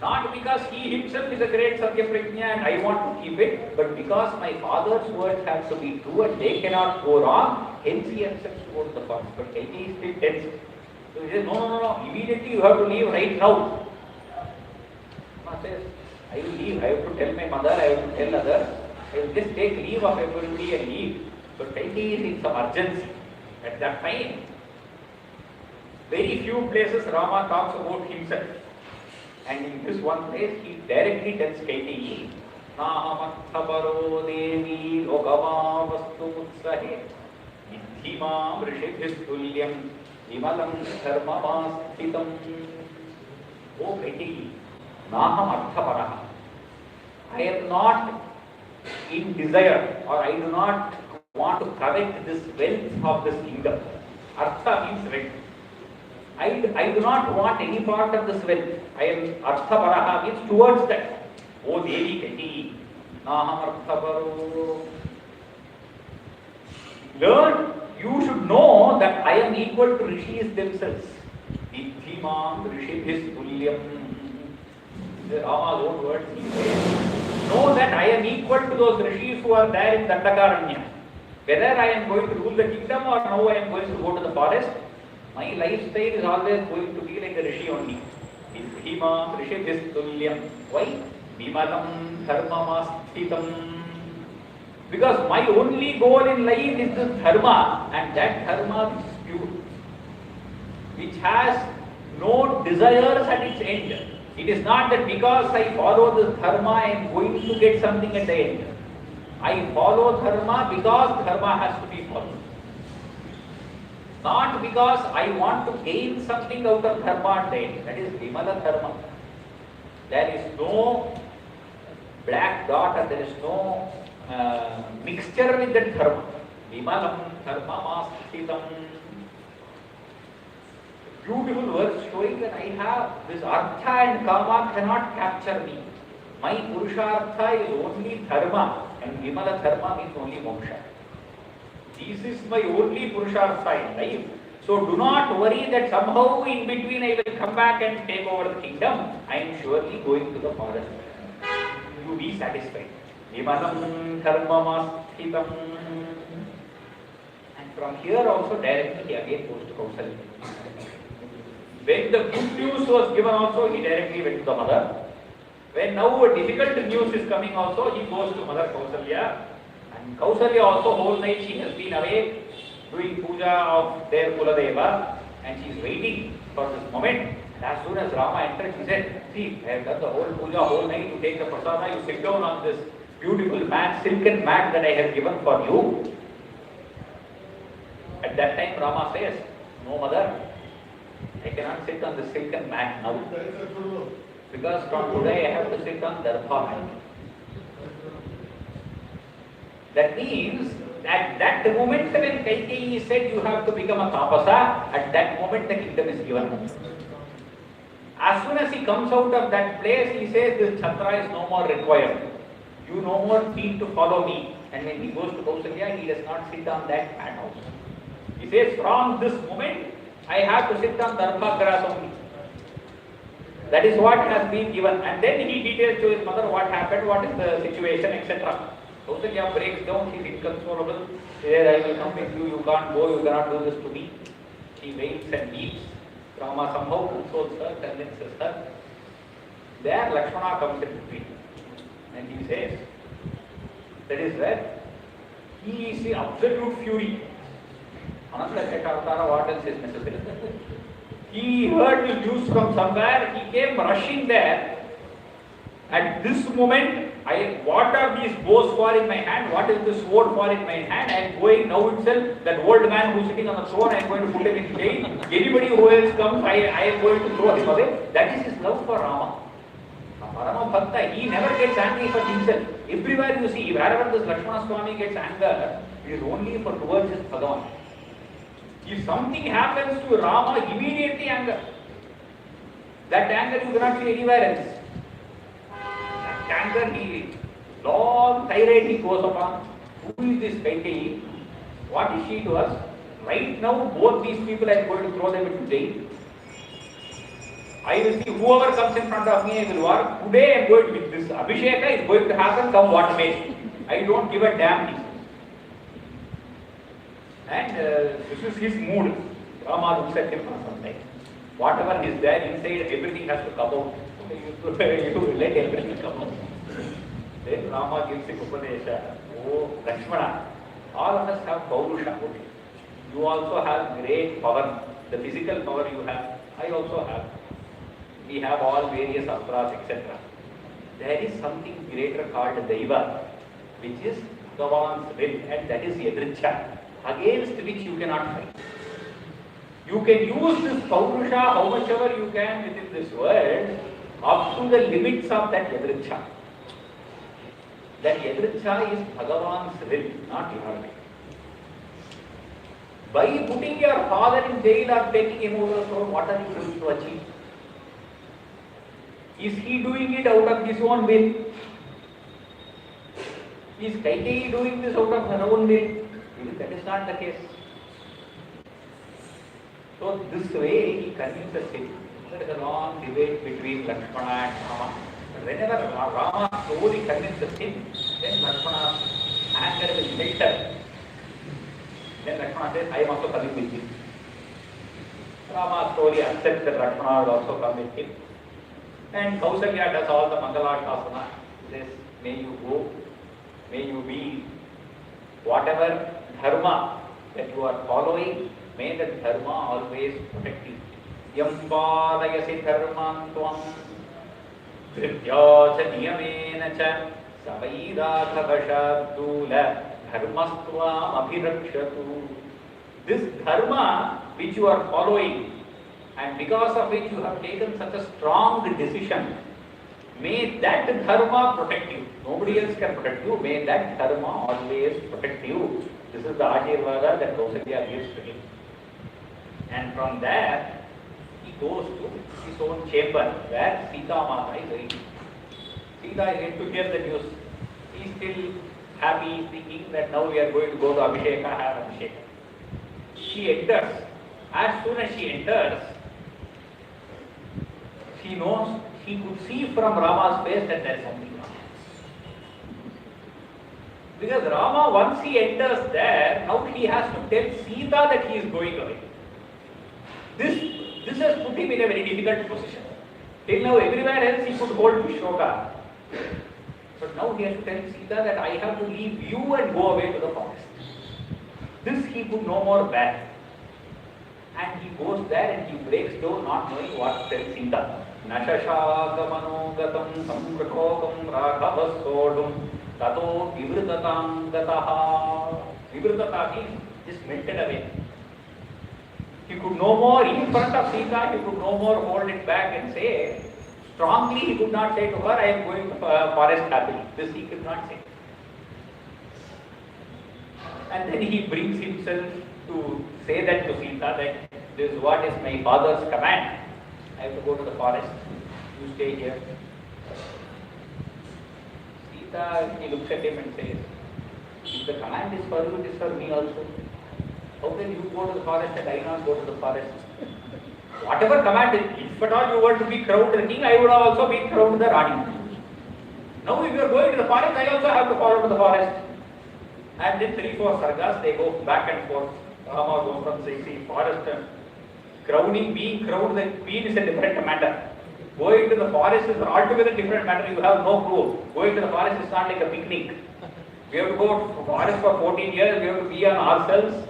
Not because he himself is a great Satya Prajna and I want to keep it, but because my father's words have to be true and they cannot go wrong, hence he accepts to go to the forest. But Kaikeyi is still tense. So he says, no, immediately you have to leave right now. Rama says, I will leave, I have to tell my mother, I have to tell others, I will just take leave of everybody and leave. So Kaikeyi is in some urgency. At that time, very few places Rama talks about himself. And in this one place, he directly tells Kaikeyi, Nahamathabaro devi lokava vastu utsahe Vidhimam rishibhistulyam vimalam dharmamastitam. O Kaikeyi, Nahamathabaraha. I am not in desire or I do not want to covet this wealth of this kingdom. Artha means wealth. I do not want any part of this wealth. I am Arthabaraha means towards that. O Devi Kaikeyi, Naham Arthabaro. Learn, you should know that I am equal to rishis themselves. Vidhimam rishibhis tulyam. Rama's own words, he says. Know that I am equal to those rishis who are there in Dandakaranya. Whether I am going to rule the kingdom or now I am going to go to the forest, my lifestyle is always going to be like a rishi only. Vidhimam rishibhis tulyam. Why? Vimalam dharmamastitam. Because my only goal in life is this dharma, and that dharma is pure, which has no desires at its end. It is not that because I follow this dharma I am going to get something at the end. I follow dharma because dharma has to be followed. Not because I want to gain something out of dharma day. That is Vimala dharma. There is no black dot and there is no mixture with that dharma. Vimalam dharma mastitam. Beautiful words showing that I have this artha and kama cannot capture me. My purushartha is only dharma and Vimala dharma means only moksha. This is my only purushartha in life. So do not worry that somehow in between I will come back and take over the kingdom. I am surely going to the forest. You be satisfied. Vimalam dharma mastitam. And from here also directly he again goes to Kausalya. When the good news was given also, he directly went to the mother. When now a difficult news is coming also, he goes to Mother Kausalya. And Kausalya also whole night she has been awake doing puja of their Kuladeva and she is waiting for this moment. And as soon as Rama entered, she said, see, I have done the whole puja whole night to take the prasada. You sit down on this beautiful mat, silken mat that I have given for you. At that time Rama says, no mother, I cannot sit on the silken mat now. Because from today I have to sit on Darbha mat. That means at that moment when Kaikeyi said you have to become a tapasa, at that moment the kingdom is given. As soon as he comes out of that place, he says this Chhatra is no more required. You no more need to follow me. And when he goes to Kausalya, he does not sit on that mat also. He says from this moment, I have to sit on Darbha grass only. That is what has been given. And then he details to his mother what happened, what is the situation, etc. Kausalya breaks down, she is inconsolable. He says, I will come with you, you can't go, you cannot do this to me. She waits and weeps. Rama somehow consoles her, convinces her. There Lakshmana comes in between. And he says, that is where he is in absolute fury. What else is necessary? He heard the news from somewhere, he came rushing there. At this moment, what are these bows for in my hand? What is this sword for in my hand? I am going now itself, that old man who is sitting on the throne, I am going to put him in jail. Anybody who else comes, I am going to throw him away. That is his love for Rama. Parama Bhakta, he never gets angry for himself. Everywhere you see, wherever this Lakshmana Swami gets anger, it is only for towards his Bhagavan. If something happens to Rama, immediately anger. That anger you cannot see anywhere else. That anger, long tirade he goes upon. Who is this Kaikeyi? What is she to us? Right now, both these people I am going to throw them into jail. I will see whoever comes in front of me, I will work. Today I am going with this Abhisheka is going to happen, come what may. I don't give a damn. And this is his mood. Rama looks at him for some time. Whatever is there inside, everything has to come out. You let everything come out. Then Rama gives him Upadesha. Oh, Lakshmana, all of us have Paurusha. You also have great power. The physical power you have, I also have. We have all various astras, etc. There is something greater called Daiva, which is Bhagavan's will, and that is Yadricha, against which you cannot fight. You can use this Paurusha how much ever you can within this world, up to the limits of that Yadricha. That Yadricha is Bhagavan's will, not your will. By putting your father in jail or taking him over the throne, what are you going to achieve? Is he doing it out of his own will? Is Kaikeyi doing this out of her own will? That is not the case. So this way he convinces him. There is a long debate between Lakshmana and Rama. Whenever Rama slowly convinces him, then Lakshmana's anger will melt. Then Lakshmana says, I am also coming with you. Rama slowly accepts that Lakshmana will also come with him. And Kausalya does all the Mangalasasana. He says, may you go, may you be whatever dharma that you are following, may that dharma always protect you. Yam palayasi dharman tvam dhritya cha niyamena cha savaidha bhavashabdula dharmastvam abhirakshatu. This dharma which you are following and because of which you have taken such a strong decision, may that dharma protect you. Nobody else can protect you. May that dharma always protect you. This is the Ashirvada that Kausalya gives to him. And from there, he goes to his own chamber where Sita Mata is waiting. Sita is yet to hear the news. He is still happy, thinking that now we are going to go to Abhisheka, have Abhisheka. She enters. As soon as she enters, she knows, she could see from Rama's face that there is something wrong. Because Rama, once he enters there, now he has to tell Sita that he is going away. This has put him in a very difficult position. Till now, everywhere else he could hold Vishoka. But now he has to tell Sita that I have to leave you and go away to the forest. This he could no more bear. And he goes there and he breaks down, not knowing what to tell Sita. Nashashāgamanogatam samrakogam raghavasodum tato vivrutatang gataha. Vivrutata means just melted away. He could no more, in front of Sita, he could no more hold it back and say, strongly he could not say to her, I am going to forest happily. This he could not say. And then he brings himself to say that to Sita, that this is what is my father's command. I have to go to the forest. You stay here. Sita, he looks at him and says, if the command is for you, it is for me also. How can you go to the forest and I not go to the forest? Whatever command is, if at all you were to be crowned the king, I would have also been crowned the Rani. Now if you are going to the forest, I also have to follow to the forest. And then 3-4 sargas, they go back and forth. Rama goes from saying, forest and crowning, being crowned the queen is a different matter. Going to the forest is altogether different matter. You have no clue. Going to the forest is not like a picnic. We have to go to the forest for 14 years. We have to be on ourselves.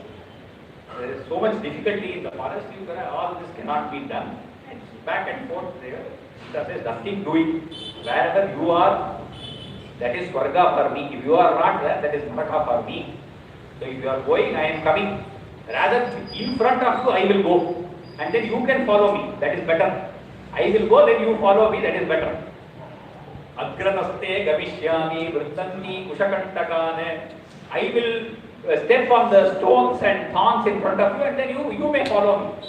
There is so much difficulty in the forest. All this cannot be done. And back and forth there. Sita says, nothing doing. Wherever you are, that is Swarga for me. If you are not there, that is Naraka for me. So if you are going, I am coming. Rather, in front of you, I will go. And then you can follow me. That is better. I will go, then you follow me. That is better. Agranaste gavishyami vrittanni kushakantakane. I will step on the stones and thorns in front of you, and then you may follow me.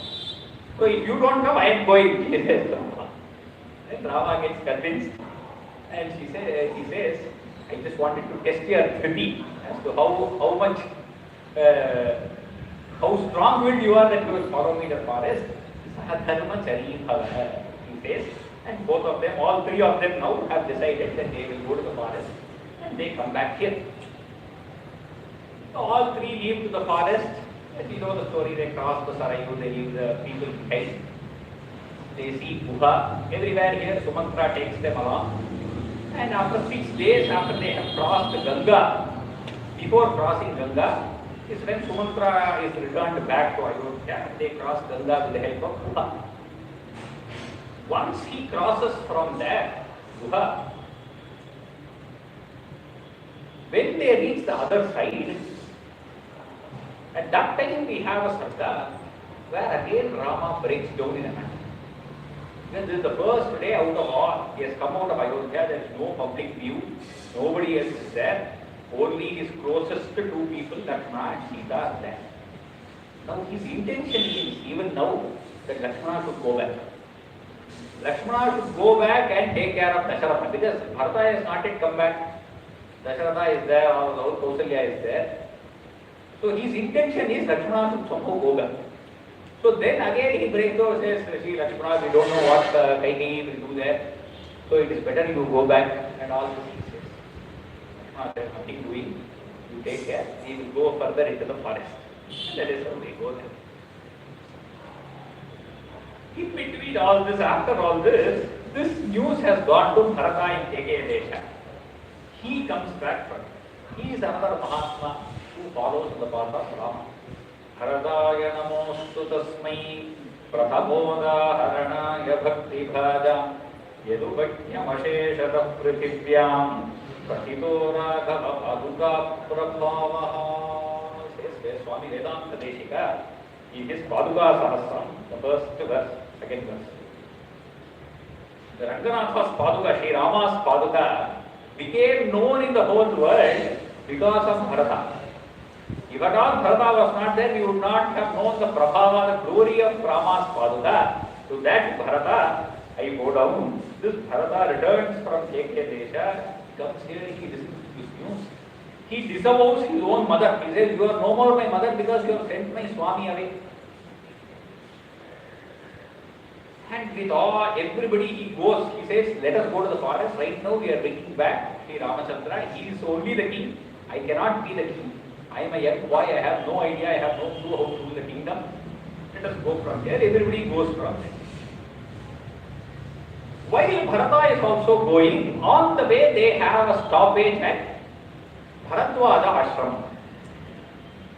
So if you don't come, I am going. Then Rama gets convinced. And he says, I just wanted to test your kriti as to how much, how strong-willed you are that you will follow me to the forest. He says, and both of them, all 3 of them now have decided that they will go to the forest and they come back here. So all 3 leave to the forest. As you know the story, they cross the Sarayu, they leave the people behind. They see Guha. Everywhere here, Sumatra takes them along. And after 6 days, after they have crossed Ganga, before crossing Ganga, is when Sumatra is returned back to Ayodhya. They cross Ganga with the help of Guha. Once he crosses from there, Guha, when they reach the other side, at that time we have a Sarda where again Rama breaks down in a matter. This is the first day out of all. He has come out of Ayodhya, there is no public view, nobody else is there, only his closest 2 people, Lakshmana and Sita, are there. Now his intention is, even now, that Lakshmana should go back. Lakshmana should go back and take care of Dasharatha, because Bharata has not yet come back. Dasharatha is there, all Kausalya is there. So his intention is Lakshmana should somehow go back. So then again he breaks down and says, see Lakshmana, we don't know what Kaikeyi will do there. So it is better you go back and all this he says. Lakshmana says, nothing doing, you take care, he will go further into the forest. And that is how they go there. In between all this, after all this, this news has gone to Bharata in Kekeya Desha. He comes back from it. He is another Mahatma who follows the path of Rama. Haradaya namostu tasmai prathabodhaharanaya bhakti bhaja yadubhakyam asheshata prithivyam pratito raghava paduka prabhavaha. Says Swami Swami Vedanta Deshika, in his Paduka Sahasram, the first verse, second verse. The Ranganatha's Paduka, Sri Rama's Paduka, became known in the whole world because of Bharata. If at all Bharata was not there, we would not have known the Prabhava, the glory of Rama's Paduka. To that Bharata, I bow down. This Bharata returns from Kekya Desha, comes here, he listens to this news. He disavows his own mother. He says, you are no more my mother because you have sent my Swami away. And with all, everybody he goes, he says, let us go to the forest. Right now we are bringing back Sri Ramachandra. He is only the king. I cannot be the king. I am a young boy. I have no idea. I have no clue how to rule the kingdom. Let us go from there. Everybody goes from there. While Bharata is also going, on the way they have a stoppage at Bharadwaja ashram.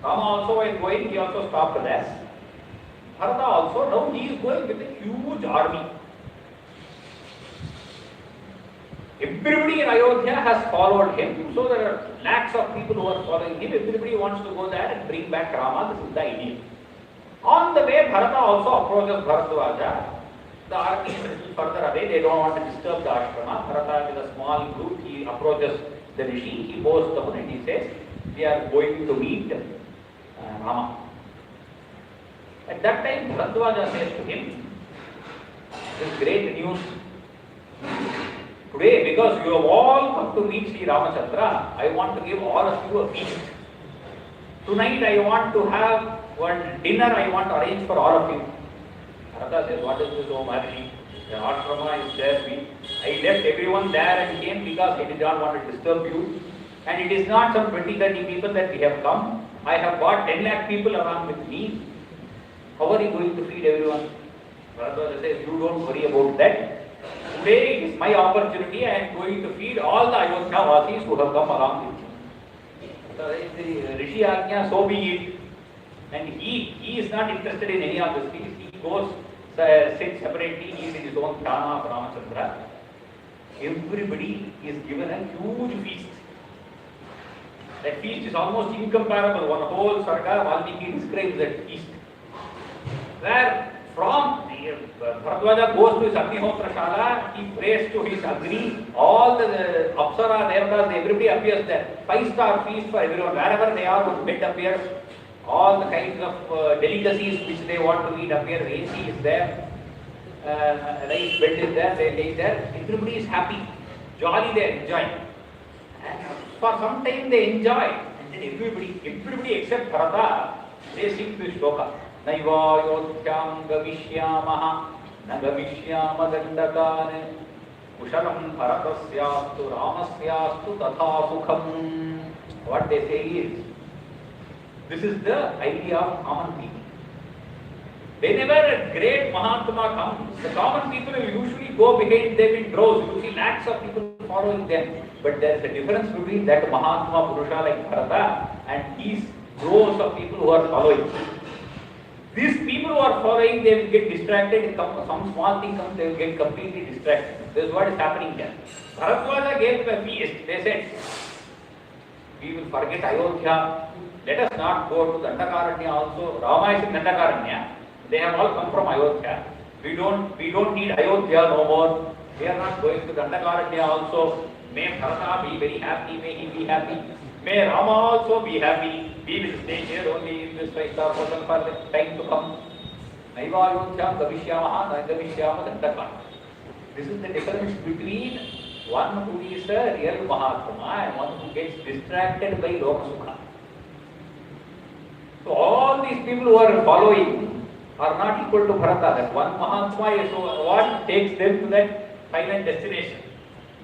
Rama also is going, he also stopped there. Bharata also, now he is going with a huge army. Everybody in Ayodhya has followed him, so there are lakhs of people who are following him. Everybody wants to go there and bring back Rama. This is the idea. On the way, Bharata also approaches Bharadwaja. The army is a little further away. They don't want to disturb the ashrama. Bharata with a small group, he approaches the rishi. He bows down and he says, we are going to meet Rama. At that time, Bharadwaja says to him, this great news. Today, because you have all come to meet Sri Ramachandra, I want to give all of you a feast. Tonight I want to have one dinner I want to arrange for all of you. Bharata says, what is this, O Maharshi? The ashrama is there. I left everyone there and came because I did not want to disturb you. And it is not some 20-30 people that we have come. I have got 10 lakh people along with me. How are you going to feed everyone? Bharata says, you don't worry about that. Today it is my opportunity. I am going to feed all the Ayodhya Vasis who have come along with me. So the Rishi Agnya, so be it. And he is not interested in any of these things. He goes, sits separately, he is in his own Thana of Ramachandra. Everybody is given a huge feast. That feast is almost incomparable. One whole Sarga, Valmiki describes that feast. Where from Bharadwaja goes to his Agnihotra Shala, he prays to his Agni, all the Apsara, Devatas, everybody appears there. 5-star feast for everyone. Wherever they are, one bed appears. All the kinds of delicacies which they want to eat appear. AC is there. Rice bed is there. They lay there. Everybody is happy. Jolly they are enjoying. And for some time they enjoy. And then everybody except Bharata, they sing this shloka. Naivayodhyam gavishyamaha nagavishyama dandakan kushalam bharatasyastu ramasyastu tatha sukham. What they say is, this is the idea of common people. Whenever a great Mahatma comes, the common people will usually go behind them in droves. You see lakhs of people following them. But there is a difference between that Mahatma Purusha like Bharata and these droves of people who are following. These people who are following, they will get distracted. Some small thing comes, they will get completely distracted. This is what is happening here. Bharadwaja gave them a feast. They said, we will forget Ayodhya. Let us not go to Dandakaranya also. Rama is in Dandakaranya. They have all come from Ayodhya. We don't need Ayodhya no more. We are not going to Dandakaranya also. May Bharata be very happy. May he be happy. May Rama also be happy. We will stay here only in this 5-star hotel for the time to come. Naiva Ayodhyam Gavishyamaha Nagavishyama Dandakaranya. This is the difference between one who is a real Mahatma and one who gets distracted by Lokasukha. So all these people who are following are not equal to Bharata. That one Mahatma is what takes them to that final destination.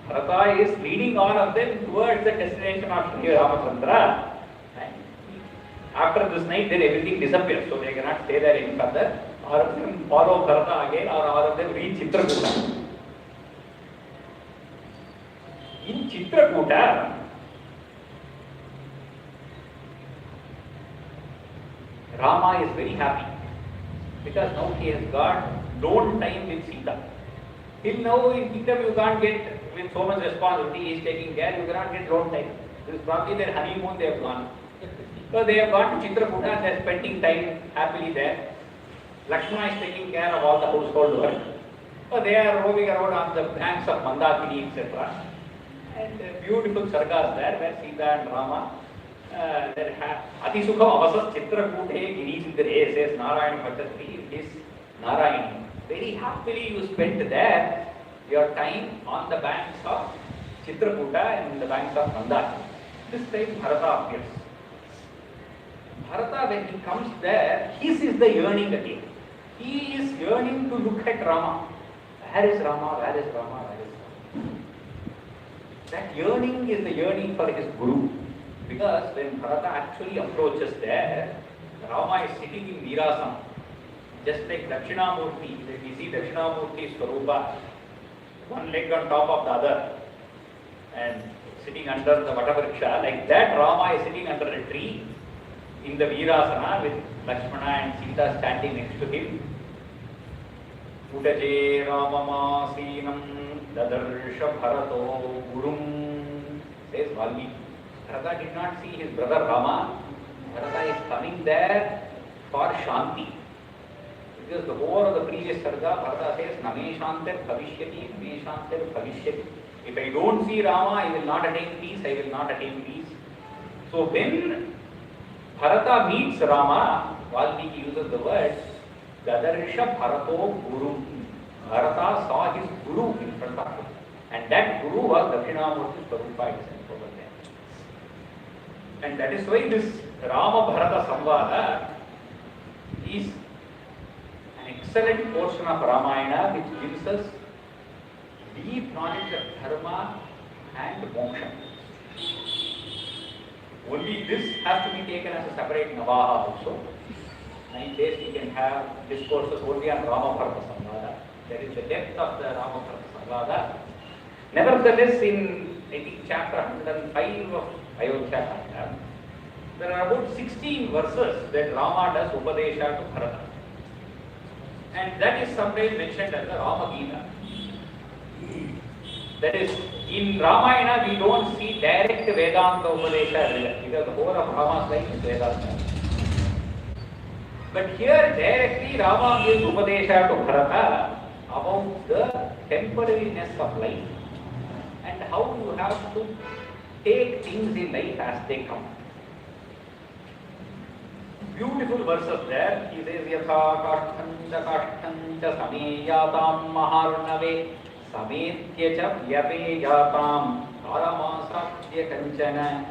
Bharata is leading all of them towards the destination of Sri Ramachandra. And after this night, then everything disappears. So they cannot stay there any further. All of them follow Bharata again, or all of them reach Chitrakuta. In Chitrakuta, Rama is very happy because now he has got lone time with Sita. Till now in kingdom you can't get with so much responsibility, he is taking care, you cannot get lone time. This is probably their honeymoon they have gone. So they have gone to Chitrakuta and they are spending time happily there. Lakshmana is taking care of all the household work. So they are roving around on the banks of Mandakini, etc. And beautiful sargas there where Sita and Rama there have Atisukha Avasas Chitrakuta Girisindre, says Narayana Bhattatri in his Narayani. Very happily you spent there your time on the banks of Chitrakuta and the banks of Mandakini. This time Bharata appears. Bharata, when he comes there, his is the yearning again. He is yearning to look at Rama. Where is Rama? Where is Rama? Where is Rama? That yearning is the yearning for his Guru. Because when Bharata actually approaches there, Rama is sitting in Virasana. Just like Dakshinamurti, we see Dakshinamurti's Swarupa, one leg on top of the other and sitting under the Vatavriksha. Like that, Rama is sitting under a tree in the Virasana with Lakshmana and Sita standing next to him. Utaje Ramamasinam Dadarsha Bharato Gurum, says Valmiki. Bharata did not see his brother Rama. Bharata is coming there for Shanti. Because the whole of the previous sarga, Bharata says, Name Shantir Bhavishyati, Name Shantir Bhavishyati. If I don't see Rama, I will not attain peace, I will not attain peace. So when Bharata meets Rama, Valmiki uses the word Dadarsha Bharato Guru. Bharata saw his Guru in front of him. And that Guru was Dakshinamurti Swarupa itself over there. And that is why this Rama Bharata Samvada is an excellent portion of Ramayana which gives us deep knowledge of Dharma and Moksha. Only this has to be taken as a separate Navaha also. 9 days we can have discourses only on Rama Bharata Samvada. That is the depth of the Rama Bharata Samvada. Nevertheless, in I think chapter 105 of Ayodhya, there are about 16 verses that Rama does Upadesha to Bharata. And that is sometimes mentioned as the Rama Gita. That is, in Ramayana we don't see direct Vedanta Upadesha because the whole of Rama's life is Vedanta. But here directly Rama gives Upadesha to Bharata about the temporariness of life and how you have to take things in life as they come. Beautiful verses there. He says, Yatha kashthanja sameyatam maharnave sametya cha vyapeyatam paramasatya kanchana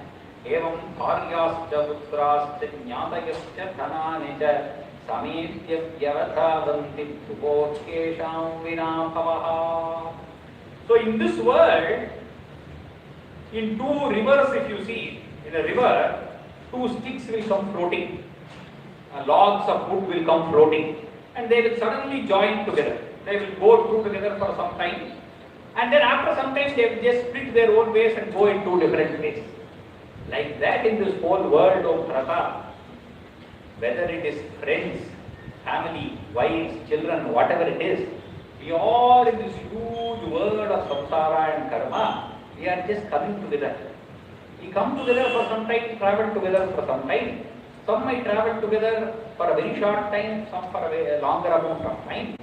evam bharyascha putrascha jnatayascha dhanani cha sametya vyavathavanti dhupokesham vinabhavaha. So in this world, in two rivers if you see, in a river, two sticks will come floating. Logs of wood will come floating and they will suddenly join together. They will go through together for some time and then after some time they will just split their own ways and go in two different ways. Like that in this whole world of Bharata, whether it is friends, family, wives, children, whatever it is, we all in this huge world of samsara and karma, we are just coming together. We come together for some time, travel together for some time. Some might travel together for a very short time, some for a longer amount of time,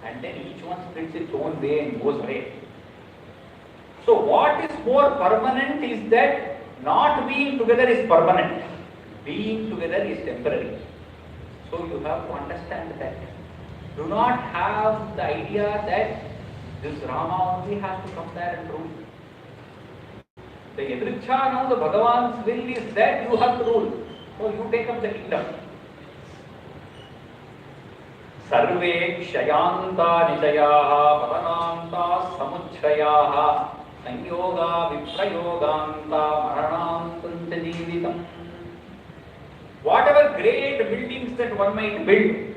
and then each one splits its own way and goes away. So what is more permanent is that not being together is permanent. Being together is temporary. So you have to understand that. Do not have the idea that this Rama only has to come there and rule. The Yadriksha now, the Bhagavan's will is that you have to rule. So you take up the kingdom. Sarve kshayanta nijayaha padananta samuchrayaha sanyoga viprayoganta maranantuncha jeevitam. Whatever great buildings that one might build,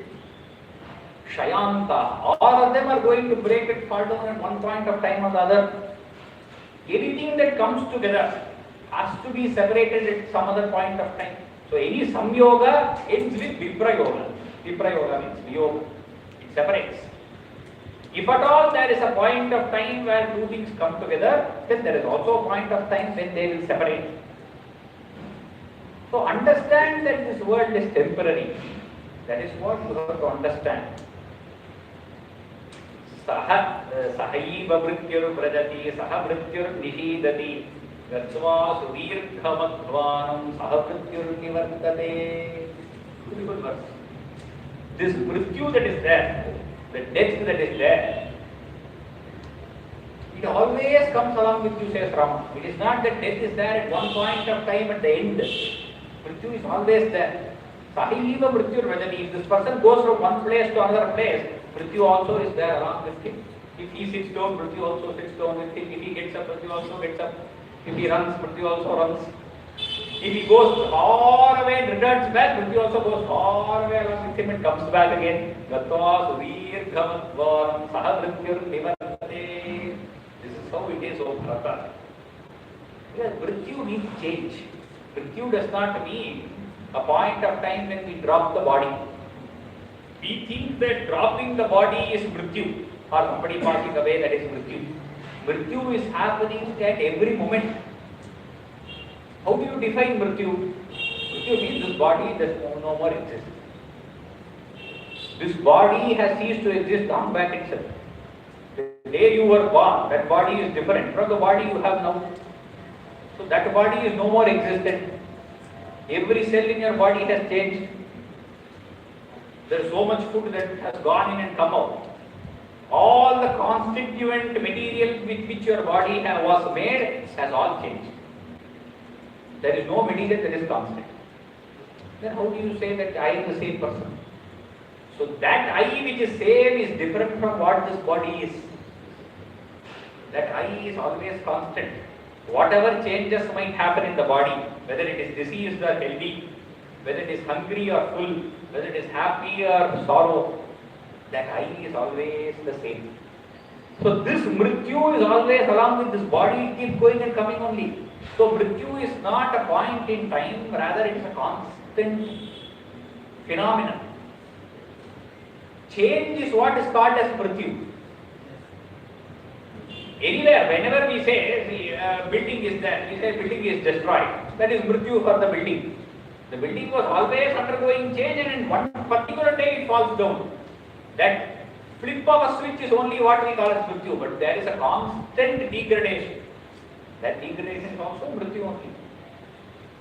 Shayanta, all of them are going to break and fall down at one point of time or the other. Anything that comes together has to be separated at some other point of time. So any samyoga ends with viprayoga. Viprayoga means viyoga. It separates. If at all there is a point of time where two things come together, then there is also a point of time when they will separate. So understand that this world is temporary. That is what you have to understand. Sahaiva mrityur vrajati, saha mrityur nishidati, gatsva suvirghamadvanam, saha mrityur nivartate. Beautiful verse. This mrityu that is there, the death that is there, it always comes along with you, says Rama. It is not that death is there at one point of time at the end. Mrityu is always there. Sahaiva mrityur vrajati. If this person goes from one place to another place, Mrityu also is there along with him. If he sits down, Mrityu also sits down with him. If he gets up, Mrityu also gets up. If he runs, Mrityu also runs. If he goes far away and returns back, Mrityu also goes far away along with him and comes back again. Gatva suvirghamadvaram saha mrityur nivartate. This is how it is, O Bharata. Because Mrityu means change. Mrityu does not mean a point of time when we drop the body. We think that dropping the body is mrityu, or somebody passing away, that is mrityu. Mrityu is happening at every moment. How do you define mrityu? Mrityu means this body does no more exist. This body has ceased to exist on back itself. The day you were born, that body is different from the body you have now. So that body is no more existent. Every cell in your body has changed. There is so much food that has gone in and come out. All the constituent material with which your body was made has all changed. There is no material that is constant. Then how do you say that I am the same person? So that I which is same is different from what this body is. That I is always constant. Whatever changes might happen in the body, whether it is diseased or healthy, whether it is hungry or full, whether it is happy or sorrow, that I is always the same. So this mrityu is always along with this body, it keeps going and coming only. So mrityu is not a point in time, rather it is a constant phenomenon. Change is what is called as mrityu. Anywhere, whenever we say the building is there, we say building is destroyed. That is mrityu for the building. The building was always undergoing change and in one particular day it falls down. That flip of a switch is only what we call as mrityu, but there is a constant degradation. That degradation is also mrityu only.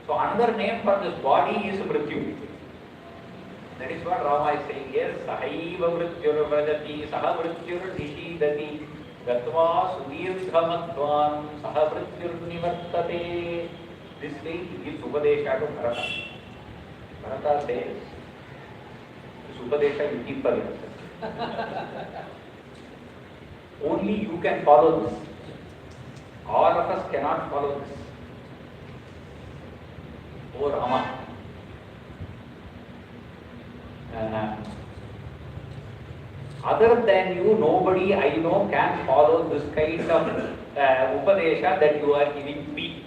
So another name for this body is mrityu. That is what Rama is saying here. Sahaiva mrityur vrajati, saha mrityur nishidati, gatva suvirghamadvan, saha mrityur nivartate. This way he gives upadesha to Bharata. Bharata says, this upadesha you keep for yourself. Only you can follow this. All of us cannot follow this. O Rama, other than you, nobody I know can follow this kind of upadesha that you are giving me.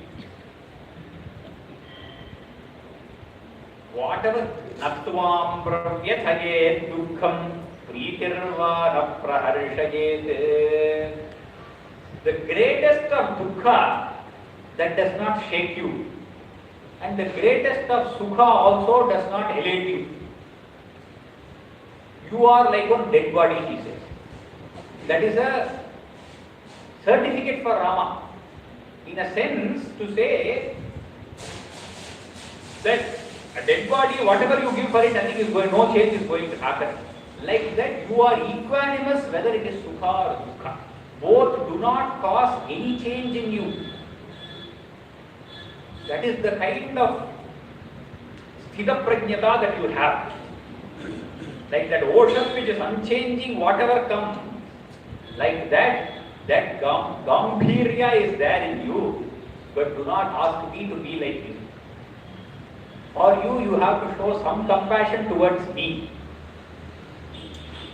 Whatever natvam pravyathaye dukkham pritirva praharshayet. The greatest of dukkha that does not shake you, and the greatest of sukha also does not elate you. You are like one dead body, he says. That is a certificate for Rama. In a sense, to say that a dead body, whatever you give for it, nothing is going, no change is going to happen. Like that, you are equanimous whether it is sukha or dukkha. Both do not cause any change in you. That is the kind of sthita prajnata that you have. Like that ocean which is unchanging, whatever comes, like that gambhirya is there in you, but do not ask me to be like you. For you have to show some compassion towards me.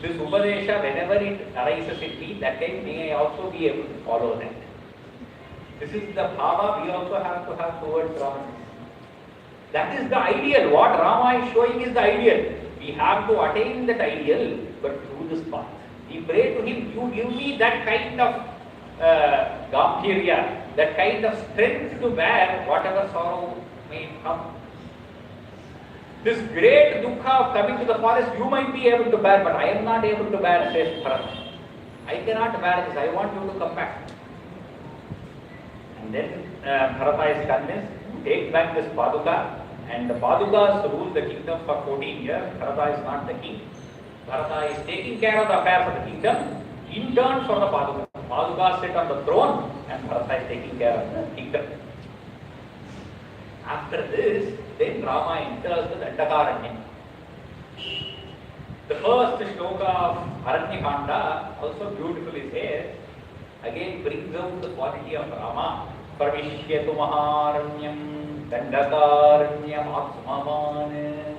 This upadesha, whenever it arises in me, that time may I also be able to follow that. This is the bhava we also have to have towards Rama. That is the ideal. What Rama is showing is the ideal. We have to attain that ideal, but through this path. We pray to him, you give me that kind of gambhirya, that kind of strength to bear whatever sorrow may come. This great dukkha of coming to the forest, you might be able to bear, but I am not able to bear, says Bharata. I cannot bear this, I want you to come back. And then Bharata is convinced to take back this Paduka, and the Padukas rule the kingdom for 14 years. Bharata is not the king. Bharata is taking care of the affairs of the kingdom in turn for the Paduka. Padukas sit on the throne and Bharata is taking care of the kingdom. After this, then Rama enters the Dandakaranya. The first shloka of Aranyakanda also beautifully says, again brings out the quality of Rama. Parvishyatu Maharanyam Dandakaranyam Atmavan.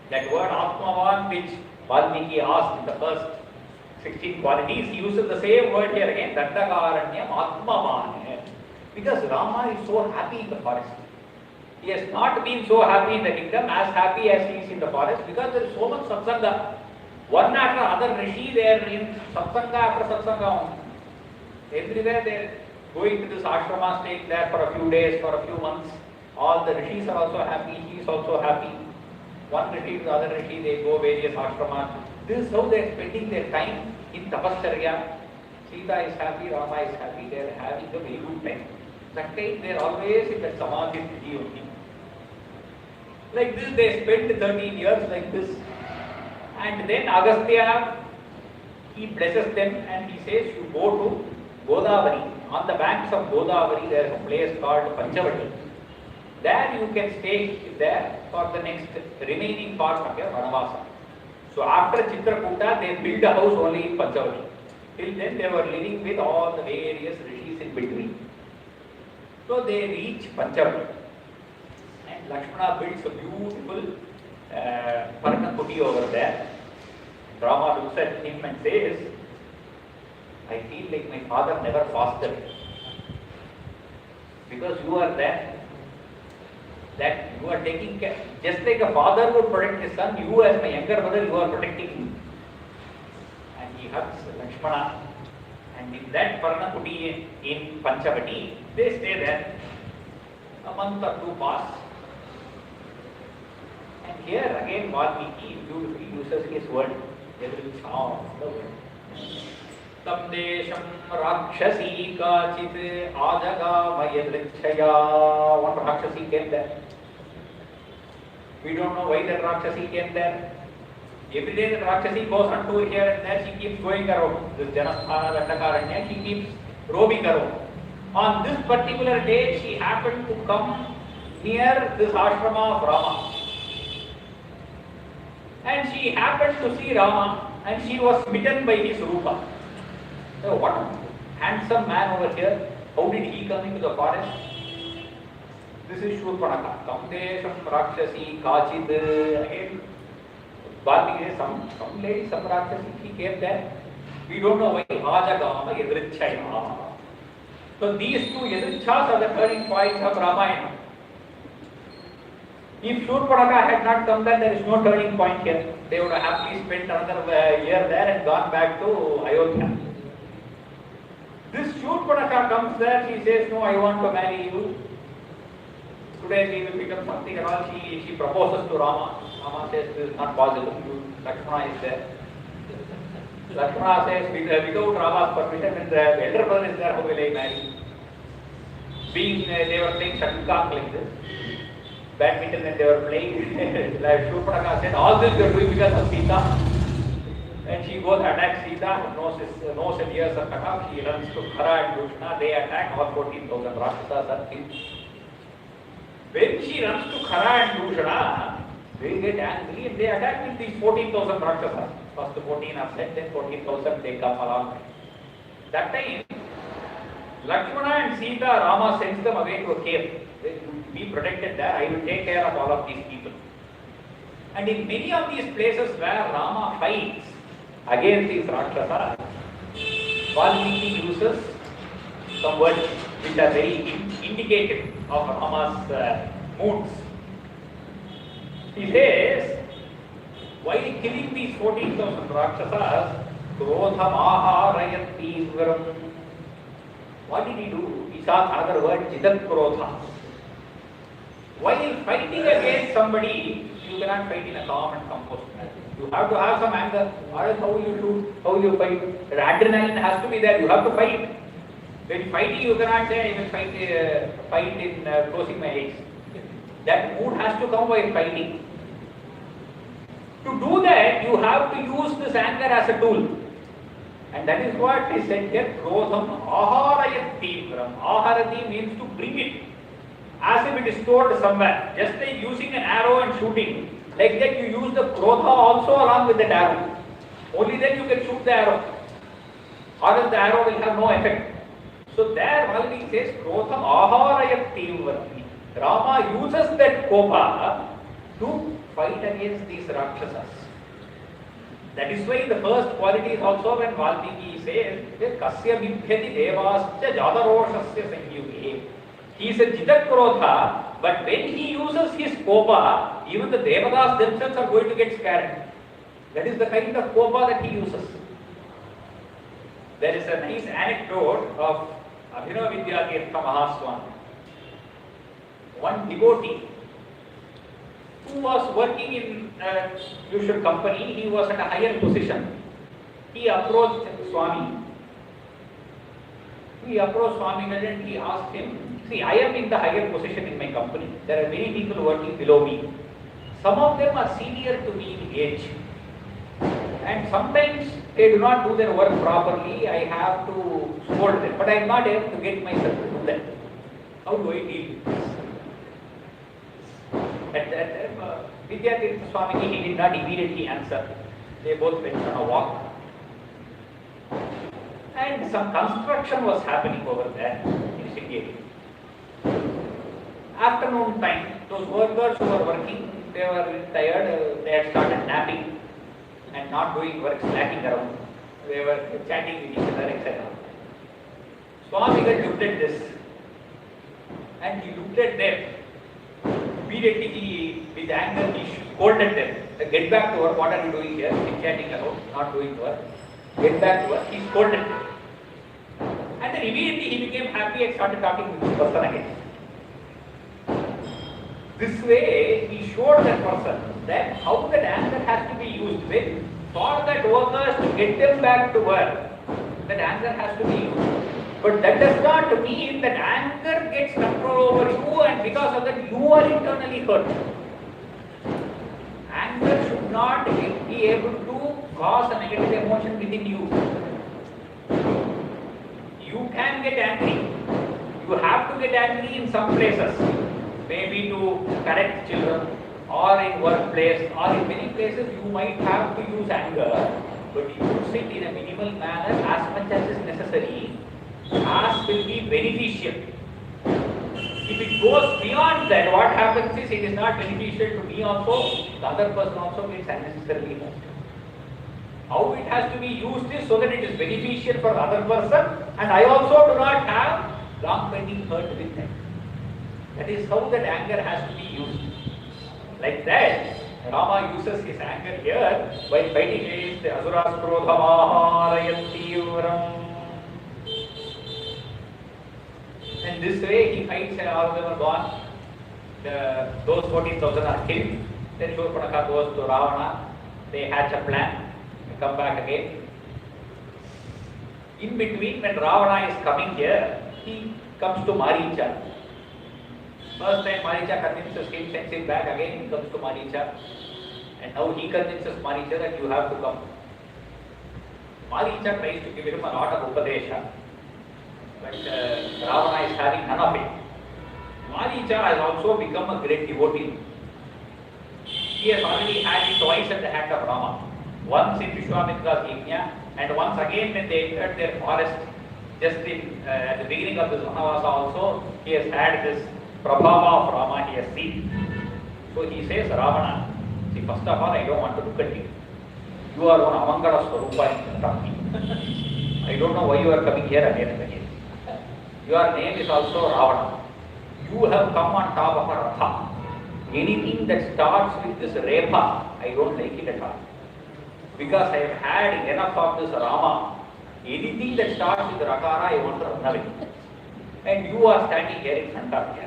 That word Atmavan which Valmiki asked in the first 16 qualities, he uses the same word here again, Dandakaranyam Atmavan. Because Rama is so happy in the forest. He has not been so happy in the kingdom as happy as he is in the forest because there is so much satsanga. One after other rishi they are in satsanga after satsanga. Everywhere they are going to this ashrama, staying there for a few days, for a few months. All the rishis are also happy, he is also happy. One rishi to the other rishi, they go various ashramas. This is how they are spending their time in tapasarya. Sita is happy, Rama is happy, they are having a very good time. That time they are always in that samadhi sthiti only. Like this, they spent 13 years like this. And then Agastya, he blesses them and he says, you go to Godavari. On the banks of Godavari, there is a place called Panchavati. There you can stay there for the next remaining part of your Vanavasa. So after Chitrakuta, they built a house only in Panchavati. Till then, they were living with all the various rishis in between. So they reach Panchavati. Lakshmana builds a beautiful Parnakuti over there. Rama looks at him and says, I feel like my father never fasted. Because you are there, that you are taking care. Just like a father would protect his son, you as my younger brother, you are protecting him. And he hugs Lakshmana. And in that Parnakuti in Panchavati, they stay there. A month or two pass. And here again Valmiki beautifully uses his word, every sound of the word. Tam desham rakshasi kachit ajagama yadrichaya. One rakshasi came there. We don't know why that rakshasi came there. Every day that rakshasi goes on tour here and there, she keeps going around. This Janasthana, Dandakaranya, she keeps roaming around. On this particular day, she happened to come near this ashrama of Rama. And she happened to see Rama and she was smitten by his rupa. So what a handsome man over here. How did he come into the forest? This is Shurpanaka. Kamdesham Rakshasi Kachid. Again, Valmiki says some lady, some Rakshasi, he came there. We don't know why. Ajagama Yadrichaya. So these two Yadrichas are the turning points of Ramayana. If Shurpanaka had not come there, there is no turning point here. They would have happily spent another year there and gone back to Ayodhya. This Shurpanaka comes there, she says, no, I want to marry you. Today we will become something and all. She proposes to Rama. Rama says, this is not possible. Lakshmana is there. Lakshmana says, without Rama's permission, when the elder brother is there, how will I marry? Being, they were playing shuttlecock like this. Badminton and they were playing. Like Shurpanaka said, all this you are doing because of Sita. And she goes attack Sita, nose and ears are cut off. She runs to Khara and Dushna. They attack all 14,000 Rakshasas are killed. When she runs to Khara and Dushna, they get angry and they attack with these 14,000 Rakshasas. First 14 are sent, then 14,000 they come along. That time, Lakshmana and Sita, Rama sends them away to a cave. They will be protected there. I will take care of all of these people. And in many of these places where Rama fights against these Rakshasas, Valmiki uses some words which are very indicative of Rama's moods. He says, while killing these 14,000 Rakshasas, Krodham aharayat tivram. What did he do? He saw another word, Jidat Krodha. While fighting against somebody, You cannot fight in a calm and composed manner. You have to have some anger, or else how will you shoot, how will you fight? The adrenaline has to be there, you have to fight. When fighting, you cannot say, I will fight in closing my eyes. That mood has to come while fighting. To do that, you have to use this anger as a tool. And that is what is said here, krodham aharayat tivram. Aharati means to bring it, as if it is stored somewhere. Just like using an arrow and shooting, like that you use the krodha also along with that arrow. Only then you can shoot the arrow, or else the arrow will have no effect. So there Valmiki says, krodham aharayat tivram. Rama uses that kopa to fight against these rakshasas. That is why the first quality is also when Valmiki says, Kasya bibhyati devascha jadaroshasya sangyuge. He is a jitakrodha, but when he uses his kopa, even the devatas themselves are going to get scared. That is the kind of kopa that he uses. There is a nice anecdote of Abhinav Vidyatirtha Mahaswami. One devotee who was working in a usual company, he was at a higher position. He approached Swami. And he asked him, see, I am in the higher position in my company. There are many people working below me. Some of them are senior to me in age. And sometimes they do not do their work properly. I have to scold them. But I am not able to get myself to do that. How do I deal with this? At that time, Vidyatirtha Swami, he did not immediately answer. They both went on a walk. And some construction was happening over there in Sringeri. Afternoon time, those workers who were working, they were tired, they had started napping and not doing work, slacking around. They were chatting with each other, etc. Swami looked at this and he looked at them. Immediately, he, with anger, he scolded them. Get back to work, what are you doing here? Keep chatting around, not doing work. Get back to work, he scolded them. And then immediately he became happy and started talking with this person again. This way, he showed that person that how that anger has to be used with, for that workers to get them back to work, that anger has to be used. But that does not mean that anger gets control over you and because of that you are internally hurt. Anger should not be able to cause a negative emotion within you. You can get angry. You have to get angry in some places. Maybe to correct children or in workplace or in many places you might have to use anger. But use it in a minimal manner as much as is necessary. As will be beneficial. If it goes beyond that, what happens is it is not beneficial to me also, the other person also gets unnecessarily hurt. How it has to be used is so that it is beneficial for the other person and I also do not have long-pending hurt with them. That is how that anger has to be used. Like that, Rama uses his anger here while fighting against the Asuras Krodhamahārayat Tīvram. And this way he fights and all of them are gone. Those 14,000 are killed. Then Shurpanakha goes to Ravana. They hatch a plan. They come back again. In between, when Ravana is coming here, he comes to Maricha. First time Maricha convinces him, sends him back again, he comes to Maricha. And now he convinces Maricha that you have to come. Maricha tries to give him a lot of Upadesha. But Ravana is having none of it. Maricha has also become a great devotee. He has already had it twice at the hand of Rama. Once in Vishwamitra's yajna and once again when they entered their forest. Just at the beginning of this Vanavasa also, he has had this Prabhava of Rama he has seen. So he says, Ravana, see, first of all, I don't want to look at you. You are one Amangala Swarupa in front of me. I don't know why you are coming here again and again. Your name is also Ravana. You have come on top of a Ratha. Anything that starts with this Repa, I don't like it at all. Because I have had enough of this Rama. Anything that starts with Rakara, I want to run away. And you are standing here in front of me.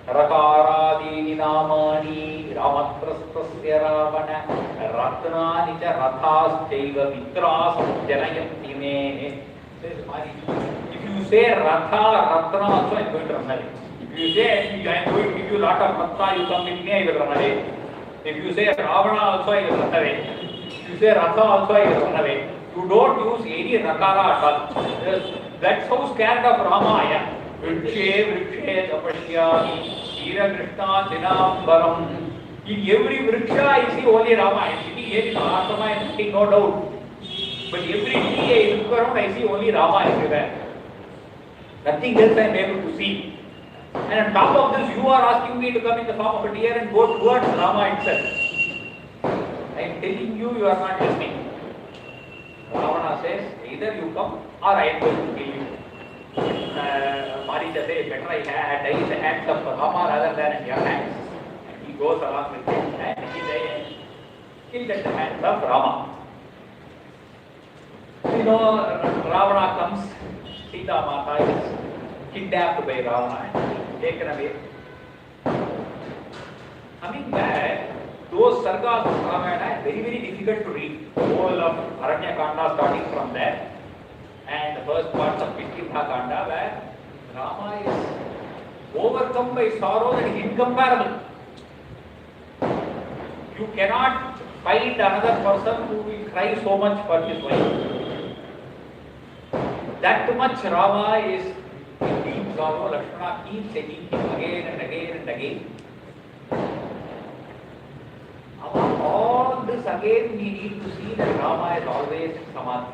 Rakaradini namani Ramatrastasya Ravana Ratnani cha rathas chaiva mitras janayanti me. If you say Ratha, Ratna also I am going to run away. If you say I am going to give you a lot of Ratna, you come with me, I will run away. If you say Ravana also I will run away. If you say Ratha also I will run away. You don't use any Rakara at all. That's how scared of Rama I am. Vrikshe, Vrikshe, Tapashyami, Shira Krishna, Dinambaram. In every Vriksha I see only Rama. I am sitting here in Asama, I am sitting no doubt. But every day I look around, I see only Rama everywhere. Nothing else I am able to see. And on top of this, you are asking me to come in the form of a deer and go towards Rama itself. I am telling you, you are not listening. Ravana says, either you come or I am going to kill you. Maricha says, better I die in the hands of Rama rather than in your hands. And he goes along with him and he dies killed at the hands of Rama. You know, Ravana comes, Sita Mata is kidnapped by Ravana and taken away. Coming back, those sargas of Ramayana are very, very difficult to read. The whole of Aranya Kanda starting from there and the first parts of Kiskindha Kanda where Rama is overcome by sorrow that is incomparable. You cannot find another person who will cry so much for his wife. That much Rama is in deep sorrow. Lakshmana keeps taking him again and again and again. Among all this again we need to see that Rama is always Samadhi.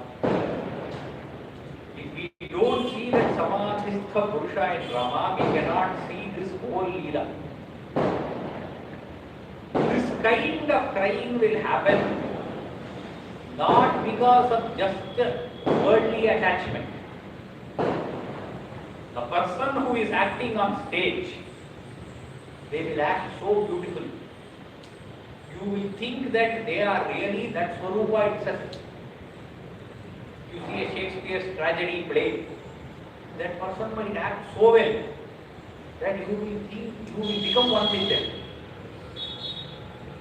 If we don't see that Samadhistha Purusha in Rama, we cannot see this whole Leela. This kind of crying will happen not because of just worldly attachment. The person who is acting on stage, they will act so beautifully. You will think that they are really that Swarupa itself. You see a Shakespeare's tragedy play, that person might act so well that you will think, you will become one with them.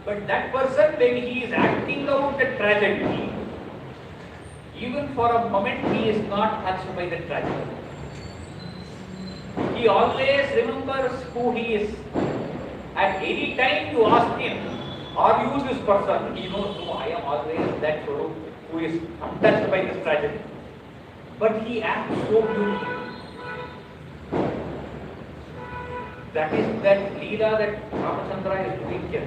But that person, when he is acting out the tragedy, even for a moment he is not touched by the tragedy. He always remembers who he is. At any time you ask him, are you this person? He knows, no, I am always that Swarup who is untouched by this tragedy. But he acts so beautifully. That is that Leela that Ramachandra is doing here.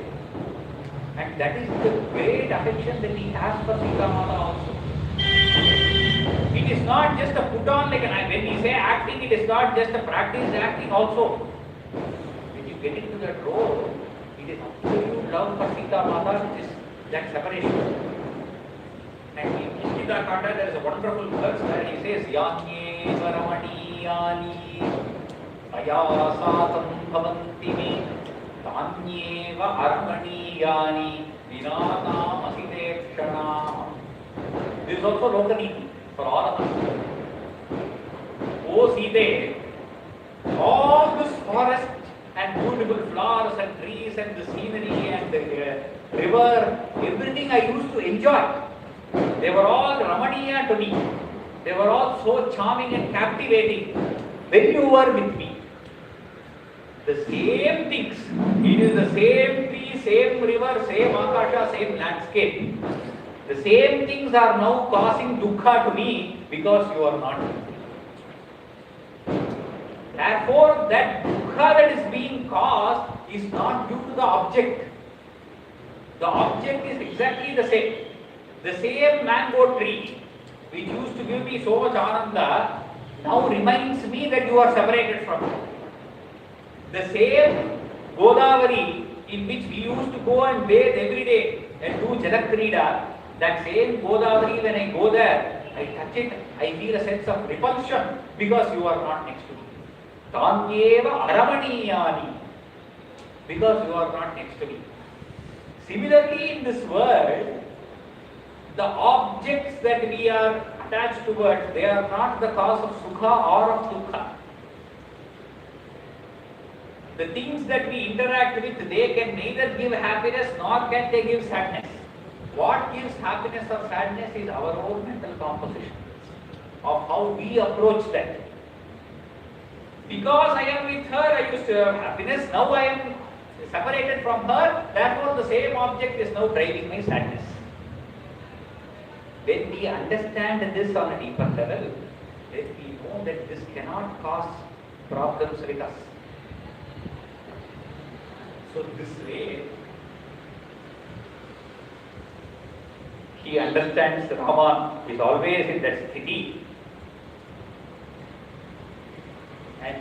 And that is the great affection that he has for Sita Mata also. It is not just a put on like when we say acting, it is not just a practiced acting also. When you get into that role, it is absolute love for Sita Mata, which is that separation. And in Kiskindha Kanda there is a wonderful verse where he says, Yanye Varamaniyani Maya Satam Bhavanti Me Tanyeva Aramaniyani Vinatam Asidekshana. This is also Lokaniti for all of us. O Sita, all this forest and beautiful flowers and trees and the scenery and the river, everything I used to enjoy. They were all Ramaniya to me. They were all so charming and captivating when you were with me. The same things, it is the same tree, same river, same Akasha, same landscape. The same things are now causing dukkha to me because you are not with me. Therefore, that dukkha that is being caused is not due to the object. The object is exactly the same. The same mango tree which used to give me so much ananda now reminds me that you are separated from me. The same Godavari in which we used to go and bathe every day and do Jalakrida, that same Godavari, when I go there, I touch it, I feel a sense of repulsion because you are not next to me. Tanyeva Aramaniyani, because you are not next to me. Similarly, in this world, the objects that we are attached towards, they are not the cause of sukha or of dukkha. The things that we interact with, they can neither give happiness nor can they give sadness. What gives happiness or sadness is our own mental composition of how we approach that. Because I am with her, I used to have happiness. Now I am separated from her. Therefore, the same object is now driving my sadness. When we understand this on a deeper level, then we know that this cannot cause problems with us. So this way, he understands Rama is always in that sthiti. And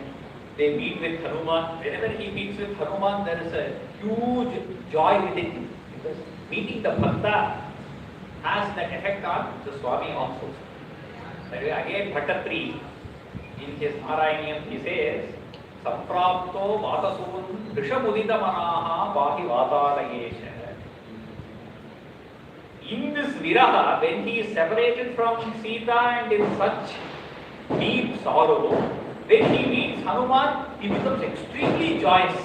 they meet with Hanuman. Whenever he meets with Hanuman, there is a huge joy within him. Because meeting the Bhakta has that effect on the Swami also. Again, Bhattatri, in his Narayaniyam, he says, Samprapto Vatasun Drishamudita Manaha Bahi Vatalayesha. In this viraha, when he is separated from Sita and in such deep sorrow, when he meets Hanuman, he becomes extremely joyous.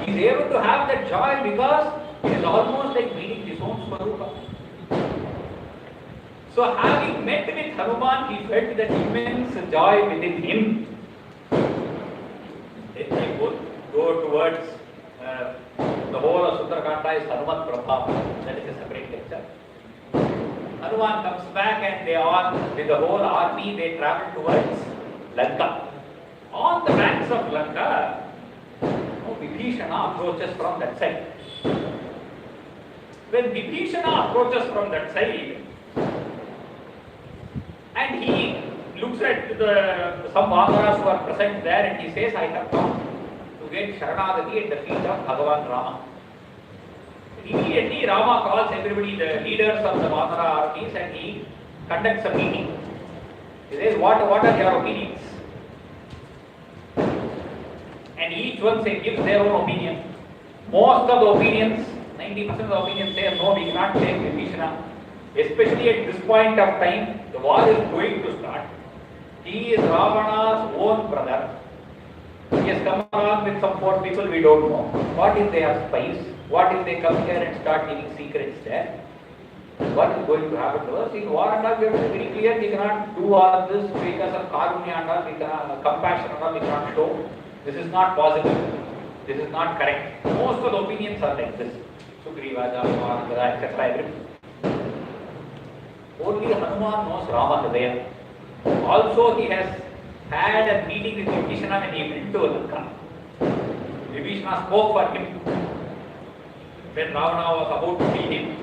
He is able to have that joy because it is almost like meeting his own Swarupa. So having met with Hanuman, he felt that immense joy within him. Then we go towards the whole of Sundarakanda is Hanuman Prabha. That is a separate lecture. Hanuman comes back and they all, with the whole army, they travel towards Lanka. On the banks of Lanka, Vibhishana approaches from that side. When Vibhishana approaches from that side, and he looks at some Vanaras who are present there and he says, I have come to get Sharanagati at the feet of Bhagavan Rama. Immediately Rama calls everybody, the leaders of the Vanara armies, and he conducts a meeting. He says, what are your opinions? And each one gives their own opinion. Most of the opinions, 90% of the opinions say, no, we cannot take Vibhishana. Especially at this point of time, the war is going to start. He is Ravana's own brother. He has come along with some 4 people we don't know. What if they are spies? What if they come here and start giving secrets there? What is going to happen to us? In war and all, we have to be very clear, we cannot do all this because of karunya and all, we cannot, compassion and all, we cannot show. This is not possible. This is not correct. Most of the opinions are like this. Sugriva, Javananda, etc. everything. Only Hanuman knows Rama Hridaya. Also, he has had a meeting with Vibhishana when he went to Lanka. Vibhishana spoke for him when Ravana was about to kill him.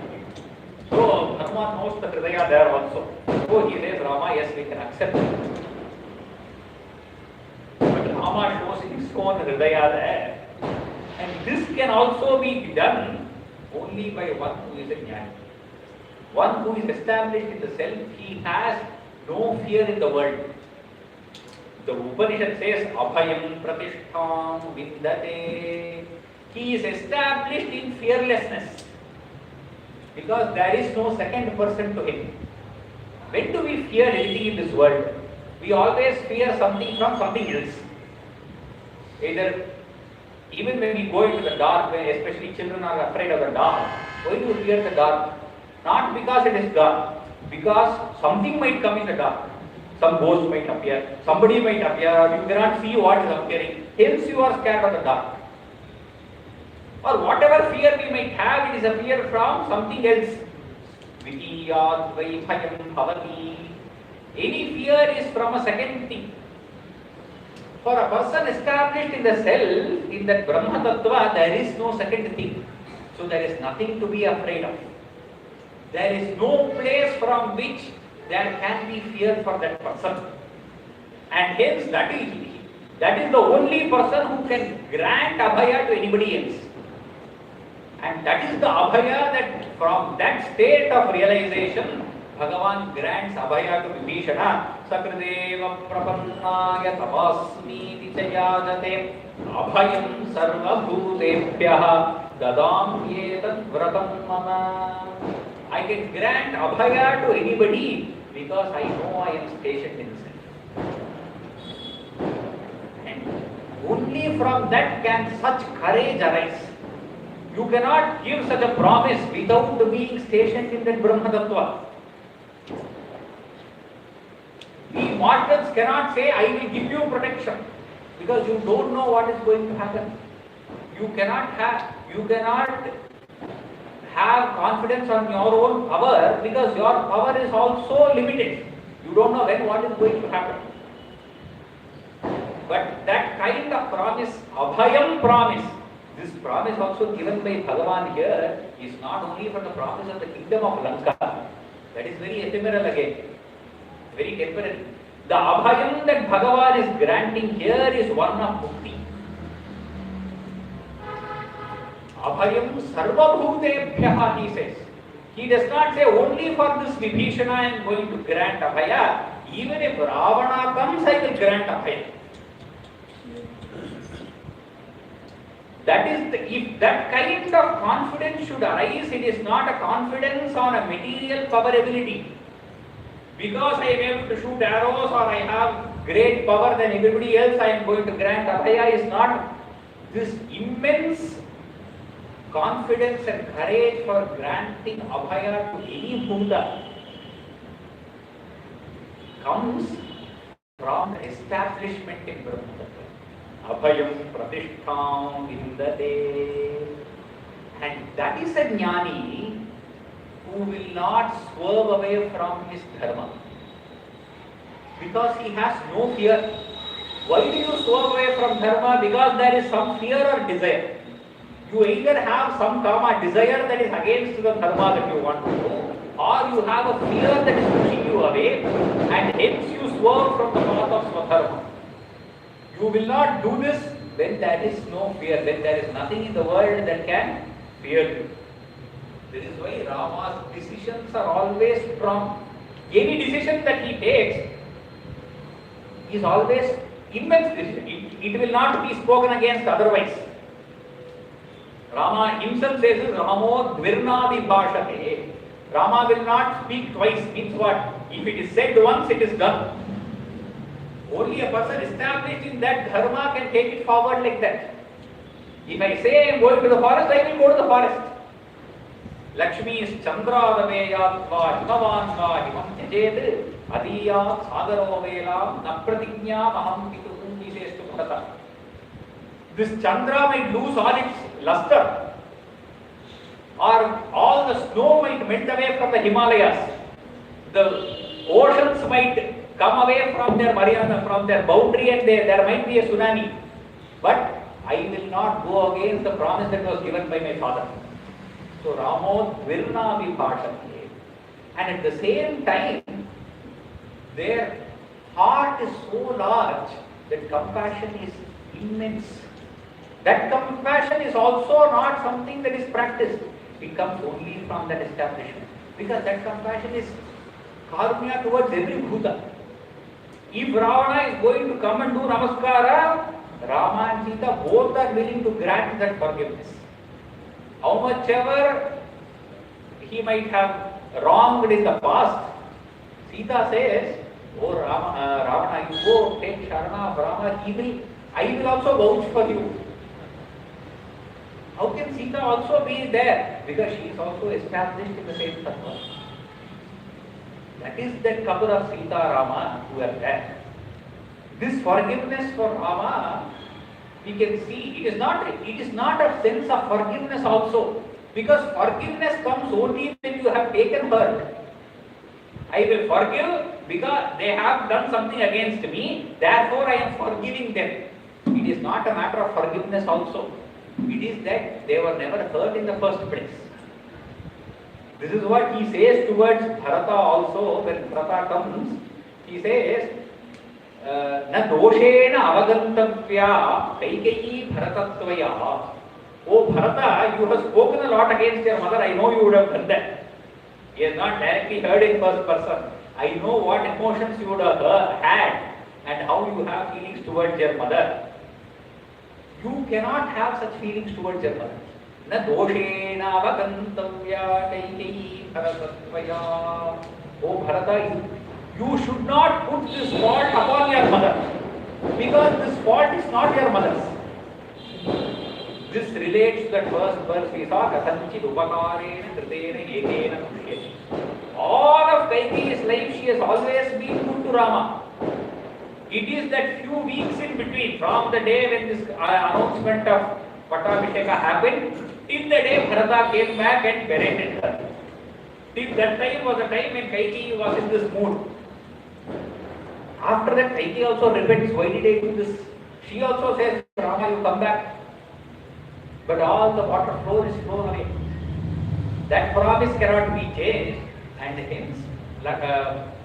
So, Hanuman knows the Hridaya there also. So, he says, Rama, yes, we can accept it. But Rama shows his own Hridaya there. And this can also be done only by one who is a Jnani. One who is established in the self, he has no fear in the world. The Upanishad says, Abhayam Pratishtham Vindate. He is established in fearlessness. Because there is no second person to him. When do we fear anything in this world? We always fear something from something else. Either, even when we go into the dark, especially children are afraid of the dark, why do you fear the dark? Not because it is dark, because something might come in the dark. Some ghost might appear, somebody might appear, or you cannot see what is appearing. Hence you are scared of the dark. Or whatever fear we might have, it is a fear from something else. Vitiyad vaibhayam bhavati. Any fear is from a second thing. For a person established in the self, in that Brahma Tattva, there is no second thing. So there is nothing to be afraid of. There is no place from which there can be fear for that person. And hence that is the only person who can grant abhaya to anybody else. And that is the abhaya that from that state of realization, Bhagavan grants abhaya to Vibhishana. Sakrideva prapannaya tapasmi vichayajate abhayam sarva bhutebhyaha dadam yetat vratam mama. I can grant abhaya to anybody because I know I am stationed in self. And Only from that can such courage arise. You cannot give such a promise without being stationed in that Brahma Tattva. We mortals cannot say, I will give you protection, because you don't know what is going to happen. You cannot have confidence on your own power, because your power is also limited. You don't know when what is going to happen. But that kind of promise, abhayam promise, this promise also given by Bhagavan here is not only for the promise of the kingdom of Lanka. That is very ephemeral again, very temporary. The abhayam that Bhagavan is granting here is one of mukti. Abhayam sarvabhutebhyaha, he says. He does not say only for this Vibhishana I am going to grant abhaya. Even if Ravana comes, I will grant abhaya. That is, if that kind of confidence should arise, it is not a confidence on a material power ability. Because I am able to shoot arrows or I have great power than everybody else, I am going to grant abhaya, is not. This immense confidence and courage for granting abhaya to any bhuta comes from establishment in Brahma. Abhayam pratishtham vindate. And that is a jnani who will not swerve away from his dharma, because he has no fear. Why do you swerve away from dharma? Because there is some fear or desire. You either have some kama desire that is against the dharma that you want to do, or you have a fear that is pushing you away, and hence you swerve from the path of swadharma. You will not do this when there is no fear, when there is nothing in the world that can fear you. This is why Rama's decisions are always strong. Any decision that he takes is always immense decision. It will not be spoken against otherwise. Rama himself says, Ramo dvirna vibhashate. Rama will not speak twice. Means what? If it is said once, it is done. Only a person established in that dharma can take it forward like that. If I say I am going to the forest, I will go to the forest. Lakshmi is Chandradaveyatva himavanva himam tyajet adiyat sagaro velam napratigyam aham pitukum, he says to Bharata. This Chandra might lose all its luster, or all the snow might melt away from the Himalayas. The oceans might come away from their boundary, and there might be a tsunami. But I will not go against the promise that was given by my father. So Ramo dvirna vibhashate. And at the same time, their heart is so large that compassion is immense. That compassion is also not something that is practiced. It comes only from that establishment. Because that compassion is karunya towards every bhuta. If Ravana is going to come and do namaskara, Rama and Sita both are willing to grant that forgiveness. How much ever he might have wronged in the past, Sita says, oh Ravana, you go take Sharana of Rama, I will also vouch for you. How can Sita also be there? Because she is also established in the same tattva. That is that couple of Sita Rama who are there. This forgiveness for Rama, we can see, it is not a sense of forgiveness also. Because forgiveness comes only when you have taken hurt. I will forgive because they have done something against me, therefore I am forgiving them. It is not a matter of forgiveness also. It is that they were never hurt in the first place. This is what he says towards Bharata also. When Bharata comes, he says, Na doshena avagantavya kaikeyi bharatatvaya. Oh Bharata, you have spoken a lot against your mother. I know you would have done that. He has not directly heard in first person. I know what emotions you would have had and how you have feelings towards your mother. You cannot have such feelings towards your mother. Na doshena avagantavya kaikeyi bharatatvaya. Oh Bharata, you should not put this fault upon your mother. Because this fault is not your mother's. This relates to that first verse we saw, Kathanchit Upakarena Kritena Ekena Kushyati. All of Kaikeyi's life she has always been good to Rama. It is that few weeks in between, from the day when this announcement of Pattabhisheka happened, till the day Bharata came back and berated her. Till that time was a time when Kaikeyi was in this mood. After that, Kaikeyi also repents, why did I do this? She also says, Rama, you come back. But all the water flow is flown away. That promise cannot be changed, and hence, like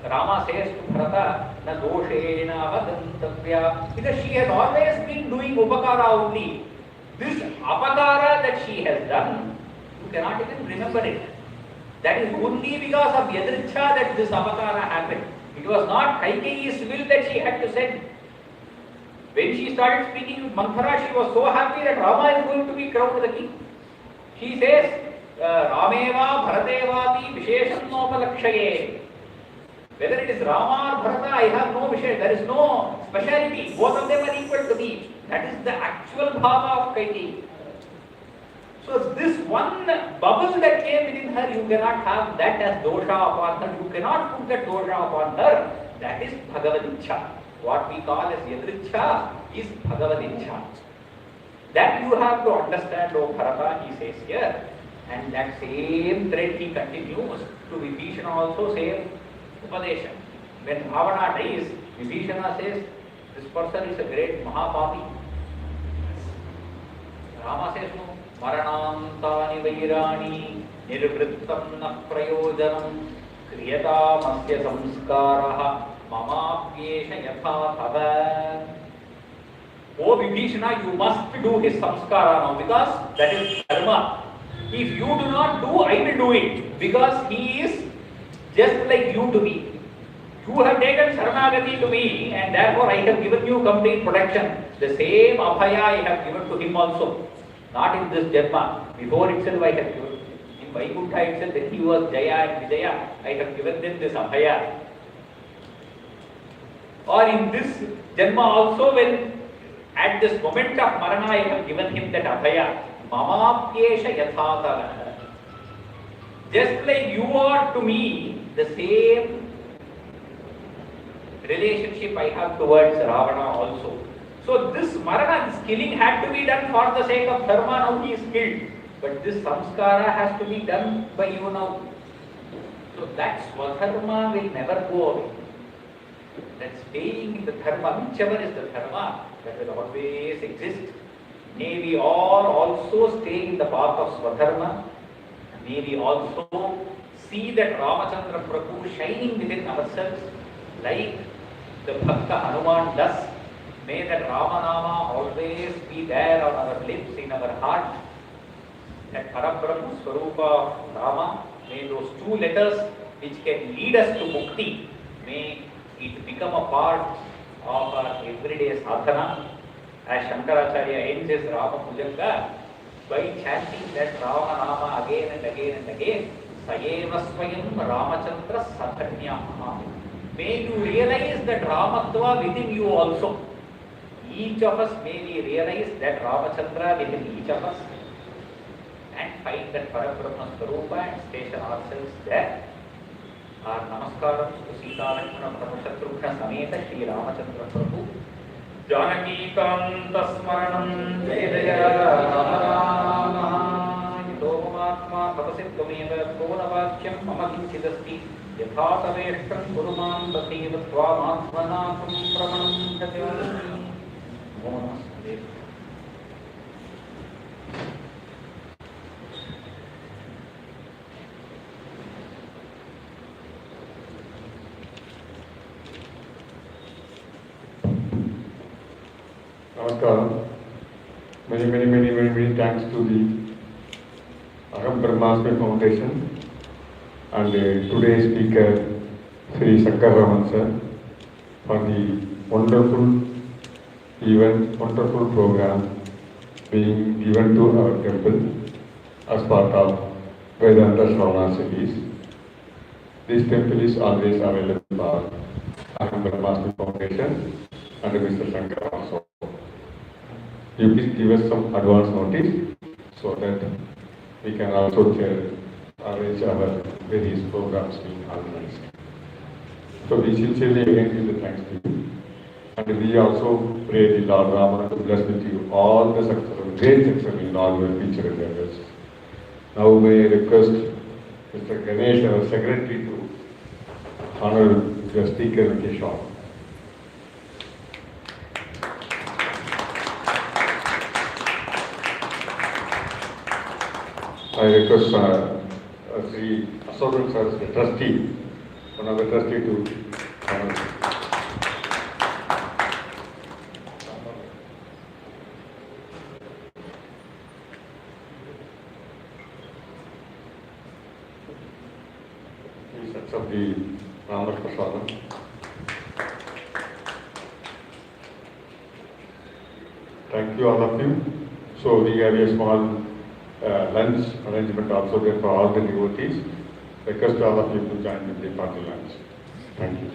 Rama says to Bharata, na doshena vadantavya, because she has always been doing upakara only. This apakara that she has done, you cannot even remember it. That is only because of yadrichha that this apakara happened. It was not Kaikeyi's will that she had to send. When she started speaking with Manthara, she was so happy that Rama is going to be crowned the king. She says, Rameva Bharatevapi Vishesham Nopalakshaye. Whether it is Rama or Bharata, I have no Vishesh. There is no speciality. Both of them are equal to me. That is the actual bhava of Kaikeyi. So this one bubble that came within her, you cannot have that as dosha upon her. You cannot put that dosha upon her. That is Bhagavadichha. What we call as Yadrichha is Bhagavadichha. That you have to understand, O Bharata, he says here. And that same thread he continues to Vibhishana also, same Upadesha. When Ravana dies, Vibhishana says, this person is a great Mahapapi. Rama says, no. Maranantani Vairani Nirvrittam na prayojanam Kriyata Masya Samskaraha Mamapyesha Yatha Thava. O Vibhishana, you must do his samskara now, because that is dharma. If you do not do, I will do it, because he is just like you to me. You have taken Saranagati to me, and therefore I have given you complete protection. The same Abhaya I have given to him also. Not in this Janma. Before itself I have given. In Vaikuntha itself, when he was Jaya and Vijaya, I have given them this Abhaya. Or in this Janma also, when at this moment of Marana I have given him that Abhaya. Mamapyesha Yathatava. Just like you are to me, the same relationship I have towards Ravana also. So this Marana, this killing had to be done for the sake of Dharma, now he is killed. But this samskara has to be done by you now. So that Swadharma will never go away. That staying in the Dharma, whichever is the Dharma, that will always exist. May we all also stay in the path of Swadharma. May we also see that Ramachandra Prabhu shining within ourselves like the Bhakta Hanuman does. May that Ramanama always be there on our lips, in our heart. That Parabrahma Swarupa of Rama, may those two letters which can lead us to Mukti, may it become a part of our everyday sadhana. As Shankaracharya ends his Rama Pujanga by chanting that Ramanama again and again and again, Sayeva Swayam Ramachandra Sadhanyamaha. May you realize that Ramatva within you also. Each of us may we realize that Ramachandra within each of us and find that Parabrahma Swarupa and station ourselves there. Our namaskaram to Sita Lakshmana Brahmashatrughna Sameta Shri Ramachandra Prabhu. Janaki Kanta Smaranam Jaya Jaya Rama Rama Yito Mahatma Tapasit Tvameva Purnavakyam Mama Kinchidasti Yatha Saveshtam Gurumam Tatheva Tvamaatmanatham Pramanam Jayami. Namaskaram. Many thanks to the Aham Brahmasmi Foundation and today's speaker, Sri Shankar Raman sir, for the wonderful event, wonderful program being given to our temple as part of Vedanta Shravana series. This temple is always available for Aham Brahmasmi Foundation and Mr. Shankar also. You please give us some advance notice so that we can also arrange our various programs being organized. So we sincerely again give the thanks to you. And we also pray the Lord Rama to bless with you all the success, great success in all your future endeavors. Now may I request Mr. Ganesh, our secretary, to honor the speaker with a shot. I request Sri Asokan sir, the trustee, one of the trustee to honor. Please accept the Rama Prasadam. Thank you all of you. So we have a small lunch arrangement also there for all the devotees. Request all of you to join with the party lunch. Thank you.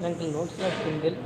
Uncle notes like single.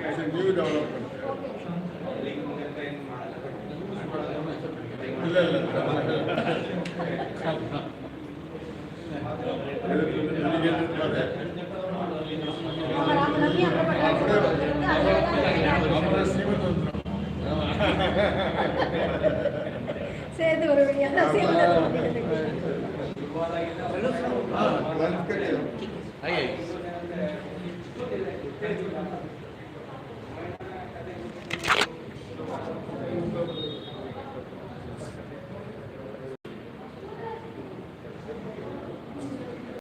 It's a new development. சேர்ந்து ஒரு வழியாக சேர்ந்து